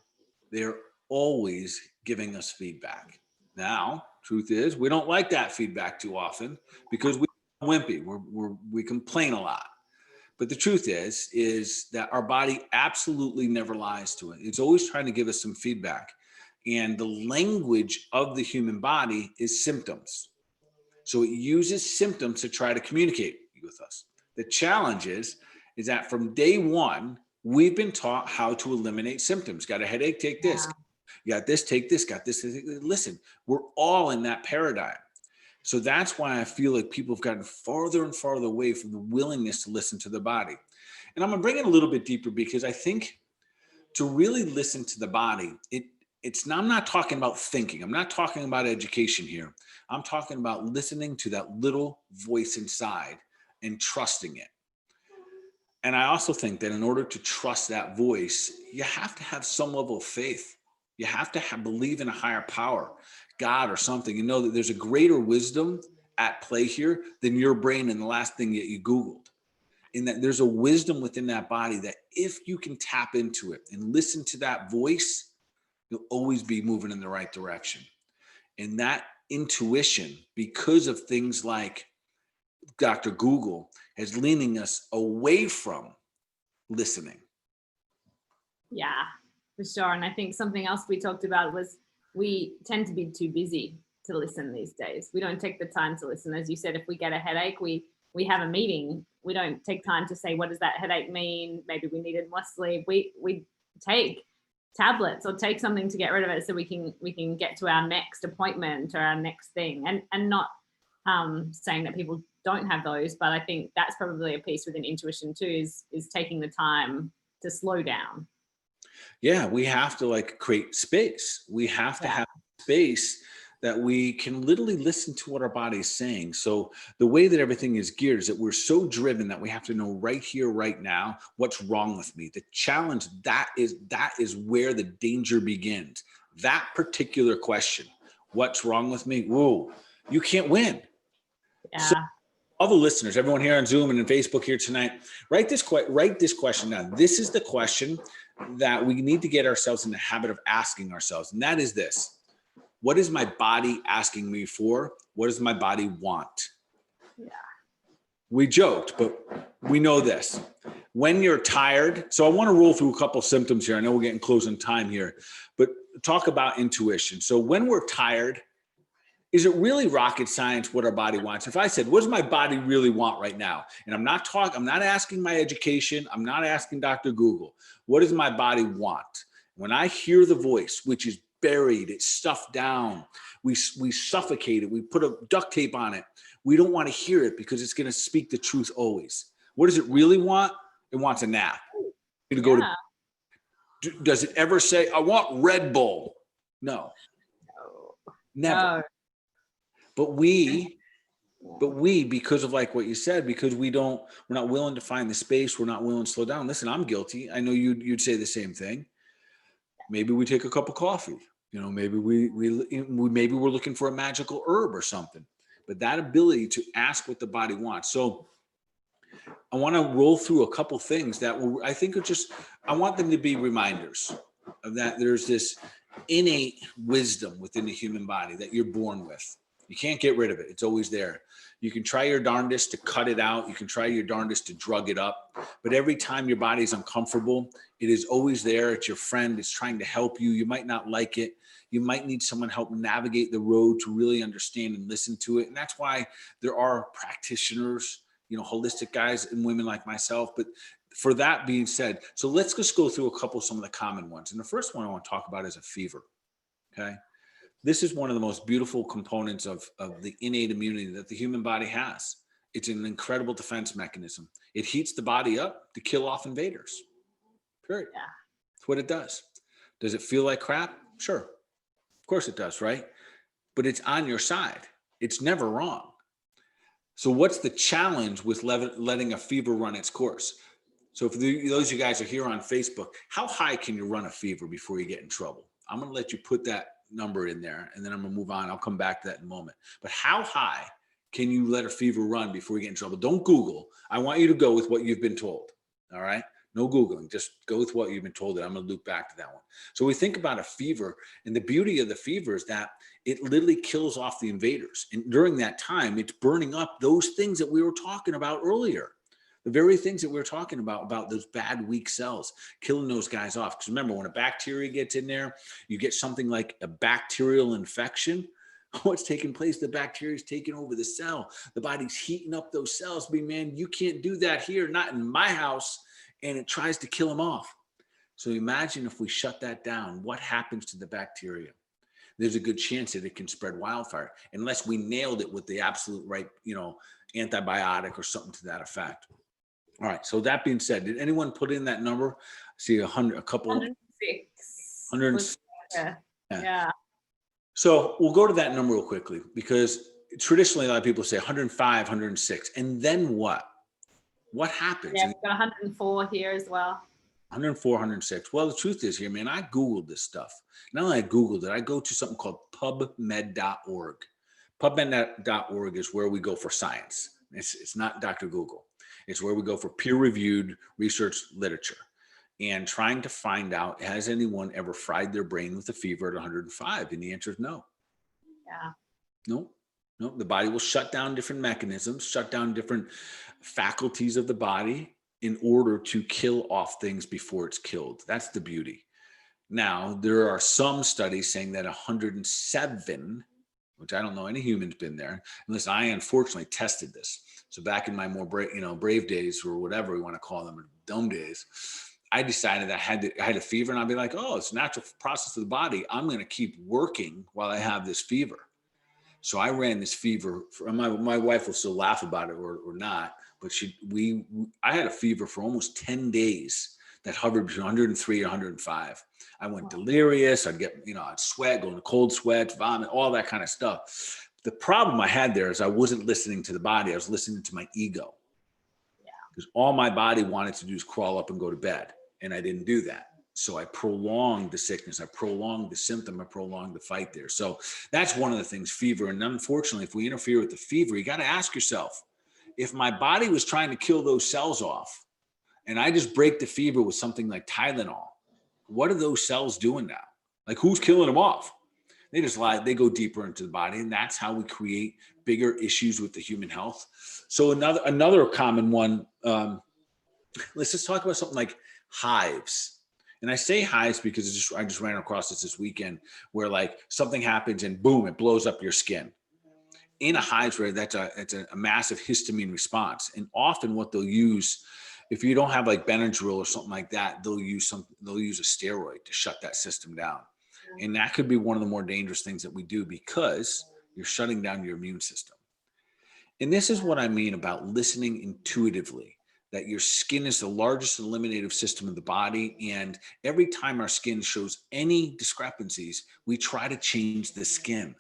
They're always giving us feedback. Now, truth is, we don't like that feedback too often because we're wimpy. We complain a lot. But the truth is that our body absolutely never lies to it. It's always trying to give us some feedback. And the language of the human body is symptoms. So it uses symptoms to try to communicate with us. The challenge is that from day one, we've been taught how to eliminate symptoms. Got a headache? Take this. You got this? Take this. Got this? Listen, we're all in that paradigm. So that's why I feel like people have gotten farther and farther away from the willingness to listen to the body. And I'm going to bring it a little bit deeper, because I think to really listen to the body, I'm not talking about thinking. I'm not talking about education here. I'm talking about listening to that little voice inside and trusting it. And I also think that in order to trust that voice, you have to have some level of faith. You have to believe in a higher power, God or something, and know that there's a greater wisdom at play here than your brain and the last thing that you Googled. And that there's a wisdom within that body that if you can tap into it and listen to that voice, you'll always be moving in the right direction. And that intuition, because of things like Dr. Google, is leaning us away from listening. Yeah, for sure. And I think something else we talked about was we tend to be too busy to listen these days. We don't take the time to listen. As you said, if we get a headache, we have a meeting. We don't take time to say, what does that headache mean? Maybe we needed more sleep. We take tablets or take something to get rid of it so we can get to our next appointment or our next thing. And not saying that people don't have those, but I think that's probably a piece within intuition too, is taking the time to slow down. Yeah, we have to like create space. We have to have space that we can literally listen to what our body is saying. So the way that everything is geared is that we're so driven that we have to know right here, right now, what's wrong with me. The challenge, that is where the danger begins. That particular question, what's wrong with me? Whoa, you can't win. So Yeah. all the listeners, everyone here on Zoom and on Facebook here tonight, write this question down. This is the question that we need to get ourselves in the habit of asking ourselves. And that is this: what is my body asking me for? What does my body want? Yeah. We joked, but we know this. When you're tired, so I want to roll through a couple symptoms here. I know we're getting close on time here, but talk about intuition. So when we're tired, is it really rocket science what our body wants? If I said, what does my body really want right now? And I'm not asking my education. I'm not asking Dr. Google. What does my body want? When I hear the voice, which is buried, it's stuffed down, we suffocate it, we put a duct tape on it. We don't want to hear it because it's going to speak the truth always. What does it really want? It wants a nap. To go to. Does it ever say, I want Red Bull? No. Never. No. But we, because of like what you said, because we're not willing to find the space, we're not willing to slow down. Listen, I'm guilty. I know you'd say the same thing. Maybe we take a cup of coffee. Maybe maybe we're looking for a magical herb or something. But that ability to ask what the body wants. So I want to roll through a couple things that I think I want them to be reminders of that. There's this innate wisdom within the human body that you're born with. You can't get rid of it. It's always there. You can try your darndest to cut it out. You can try your darndest to drug it up. But every time your body is uncomfortable, it is always there. It's your friend. It's trying to help you. You might not like it. You might need someone help navigate the road to really understand and listen to it. And that's why there are practitioners, holistic guys and women like myself. But for that being said, so let's just go through some of the common ones. And the first one I want to talk about is a fever. Okay. This is one of the most beautiful components of the innate immunity that the human body has. It's an incredible defense mechanism. It heats the body up to kill off invaders. Period. Yeah. That's what it does. Does it feel like crap? Sure. Of course it does, right? But it's on your side. It's never wrong. So what's the challenge with letting a fever run its course? So for those of you guys are here on Facebook, how high can you run a fever before you get in trouble? I'm going to let you put that number in there, and then I'm gonna move on. I'll come back to that in a moment. But how high can you let a fever run before you get in trouble? Don't Google. I want you to go with what you've been told. All right? No Googling. Just go with what you've been told. And I'm gonna loop back to that one. So we think about a fever, and the beauty of the fever is that it literally kills off the invaders. And during that time, it's burning up those things that we were talking about earlier. The very things that we were talking about those bad, weak cells, killing those guys off. Because remember, when a bacteria gets in there, you get something like a bacterial infection. What's taking place? The bacteria is taking over the cell. The body's heating up those cells. Man, you can't do that here, not in my house. And it tries to kill them off. So imagine if we shut that down, what happens to the bacteria? There's a good chance that it can spread wildfire unless we nailed it with the absolute right, antibiotic or something to that effect. All right. So that being said, did anyone put in that number? See 100, a couple. 106. 106. Yeah. So we'll go to that number real quickly because traditionally a lot of people say 105, 106. And then what? What happens? Yeah, we've got 104 here as well. 104, 106. Well, the truth is here, man, I Googled this stuff. Not only I Googled it, I go to something called PubMed.org. PubMed.org is where we go for science. It's not Dr. Google. It's where we go for peer-reviewed research literature and trying to find out, has anyone ever fried their brain with a fever at 105? And the answer is no. Yeah. No. The body will shut down different mechanisms, shut down different faculties of the body in order to kill off things before it's killed. That's the beauty. Now, there are some studies saying that 107, which I don't know any human's been there, unless I unfortunately tested this. So back in my more brave days, or whatever we want to call them, or dumb days, I decided that I had a fever, and I'd be like, oh, it's a natural process of the body. I'm going to keep working while I have this fever. So I ran this fever. My wife will still laugh about it or not, but I had a fever for almost 10 days that hovered between 103 and 105. I went delirious. I'd get, I'd sweat, go into cold sweats, vomit, all that kind of stuff. The problem I had there is I wasn't listening to the body. I was listening to my ego. Because all my body wanted to do is crawl up and go to bed. And I didn't do that. So I prolonged the sickness. I prolonged the symptom. I prolonged the fight there. So that's one of the things, fever. And unfortunately, if we interfere with the fever, you got to ask yourself, if my body was trying to kill those cells off and I just break the fever with something like Tylenol, what are those cells doing now? Like, who's killing them off? They just lie, they go deeper into the body. And that's how we create bigger issues with the human health. So another common one, let's just talk about something like hives. And I say hives because I just ran across this weekend where like something happens and boom, it blows up your skin. In a hive, that's a massive histamine response. And often what they'll use, if you don't have like Benadryl or something like that, they'll use a steroid to shut that system down. And that could be one of the more dangerous things that we do because you're shutting down your immune system. And this is what I mean about listening intuitively, that your skin is the largest eliminative system of the body. And every time our skin shows any discrepancies, we try to change the skin.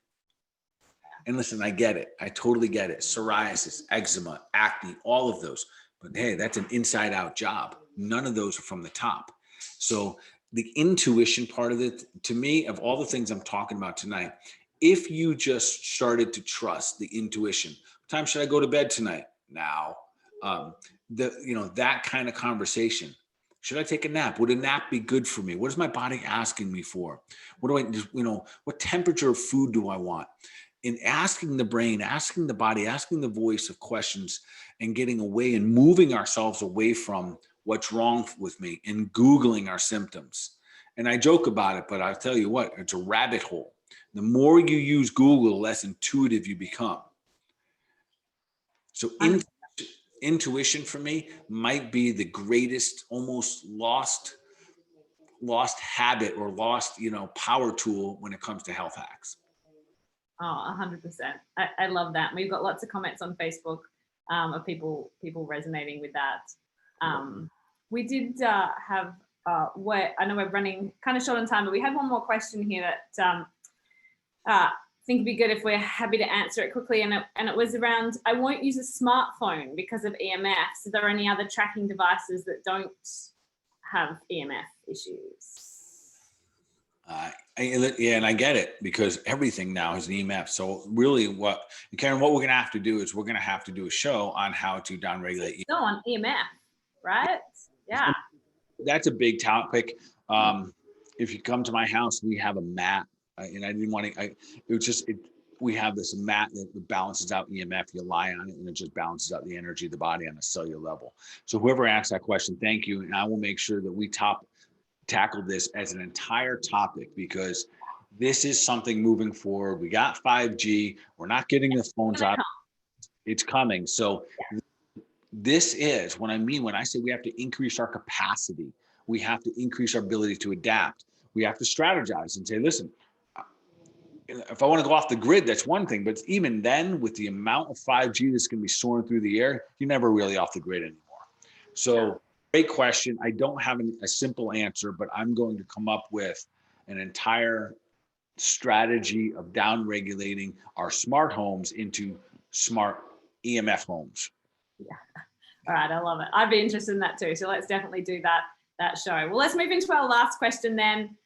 And listen, I get it. I totally get it. Psoriasis, eczema, acne, all of those. But hey, that's an inside out job. None of those are from the top. So the intuition part of it, to me, of all the things I'm talking about tonight, if you just started to trust the intuition, what time should I go to bed tonight? Now, that kind of conversation. Should I take a nap? Would a nap be good for me? What is my body asking me for? What temperature of food do I want? In asking the brain, asking the body, asking the voice of questions and getting away and moving ourselves away from what's wrong with me and Googling our symptoms. And I joke about it, but I'll tell you what, it's a rabbit hole. The more you use Google, the less intuitive you become. So intuition for me might be the greatest, almost lost habit or lost, power tool when it comes to health hacks. Oh, 100%. I love that. We've got lots of comments on Facebook of people resonating with that. We did have, I know we're running kind of short on time, but we had one more question here that I think it'd be good if we're happy to answer it quickly. And it was around, I won't use a smartphone because of EMFs. Are there any other tracking devices that don't have EMF issues? And I get it because everything now is an EMF. So really Karen, what we're going to have to do is we're going to have to do a show on how to downregulate. No, on EMF, right? Yeah. That's a big topic. If you come to my house, we have a mat and I didn't want to, we have this mat that balances out EMF. You lie on it and it just balances out the energy of the body on a cellular level. So whoever asked that question, thank you. And I will make sure that we tackle this as an entire topic because this is something moving forward. We got 5G. We're not getting the phones out. It's coming. So this is what I mean when I say we have to increase our capacity. We have to increase our ability to adapt. We have to strategize and say, listen, if I want to go off the grid, that's one thing. But even then, with the amount of 5G that's going to be soaring through the air, you're never really off the grid anymore. So great question. I don't have a simple answer, but I'm going to come up with an entire strategy of down-regulating our smart homes into smart EMF homes. Yeah. All right. I love it. I'd be interested in that too. So let's definitely do that show. Well, let's move into our last question then.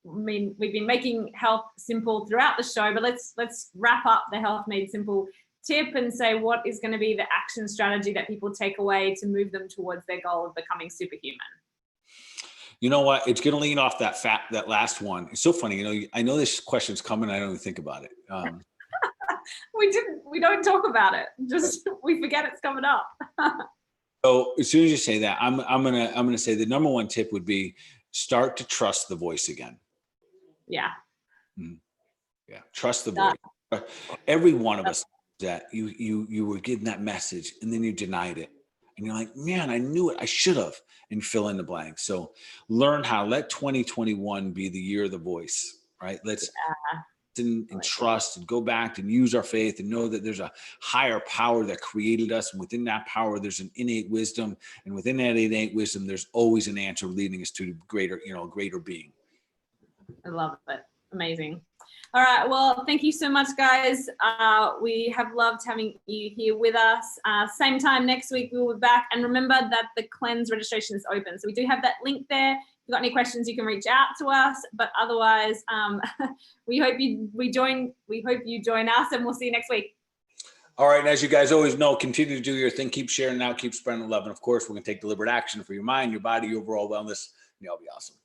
We've been making health simple throughout the show, but let's wrap up the Health Made Simple tip and say what is going to be the action strategy that people take away to move them towards their goal of becoming superhuman. You know what? It's going to lean off that last one. It's so funny. I know this question's coming. I don't even think about it. We don't talk about it. Just we forget it's coming up. So as soon as you say that, I'm gonna say the number one tip would be start to trust the voice again. Yeah. Mm-hmm. Yeah. Trust the voice. Every one of us that you were getting that message and then you denied it. And you're like, man, I knew it. I should have. And fill in the blank. So let 2021 be the year of the voice, right? and trust and go back and use our faith and know that there's a higher power that created us. And within that power, there's an innate wisdom. And within that innate wisdom, there's always an answer leading us to greater being. I love it. Amazing. All right. Well, thank you so much, guys. We have loved having you here with us. Same time next week, we'll be back. And remember that the cleanse registration is open. So we do have that link there. If you've got any questions, you can reach out to us. But otherwise, we hope you join us, and we'll see you next week. All right. And as you guys always know, continue to do your thing. Keep sharing out, keep spreading the love. And of course, we're going to take deliberate action for your mind, your body, your overall wellness. And y'all be awesome.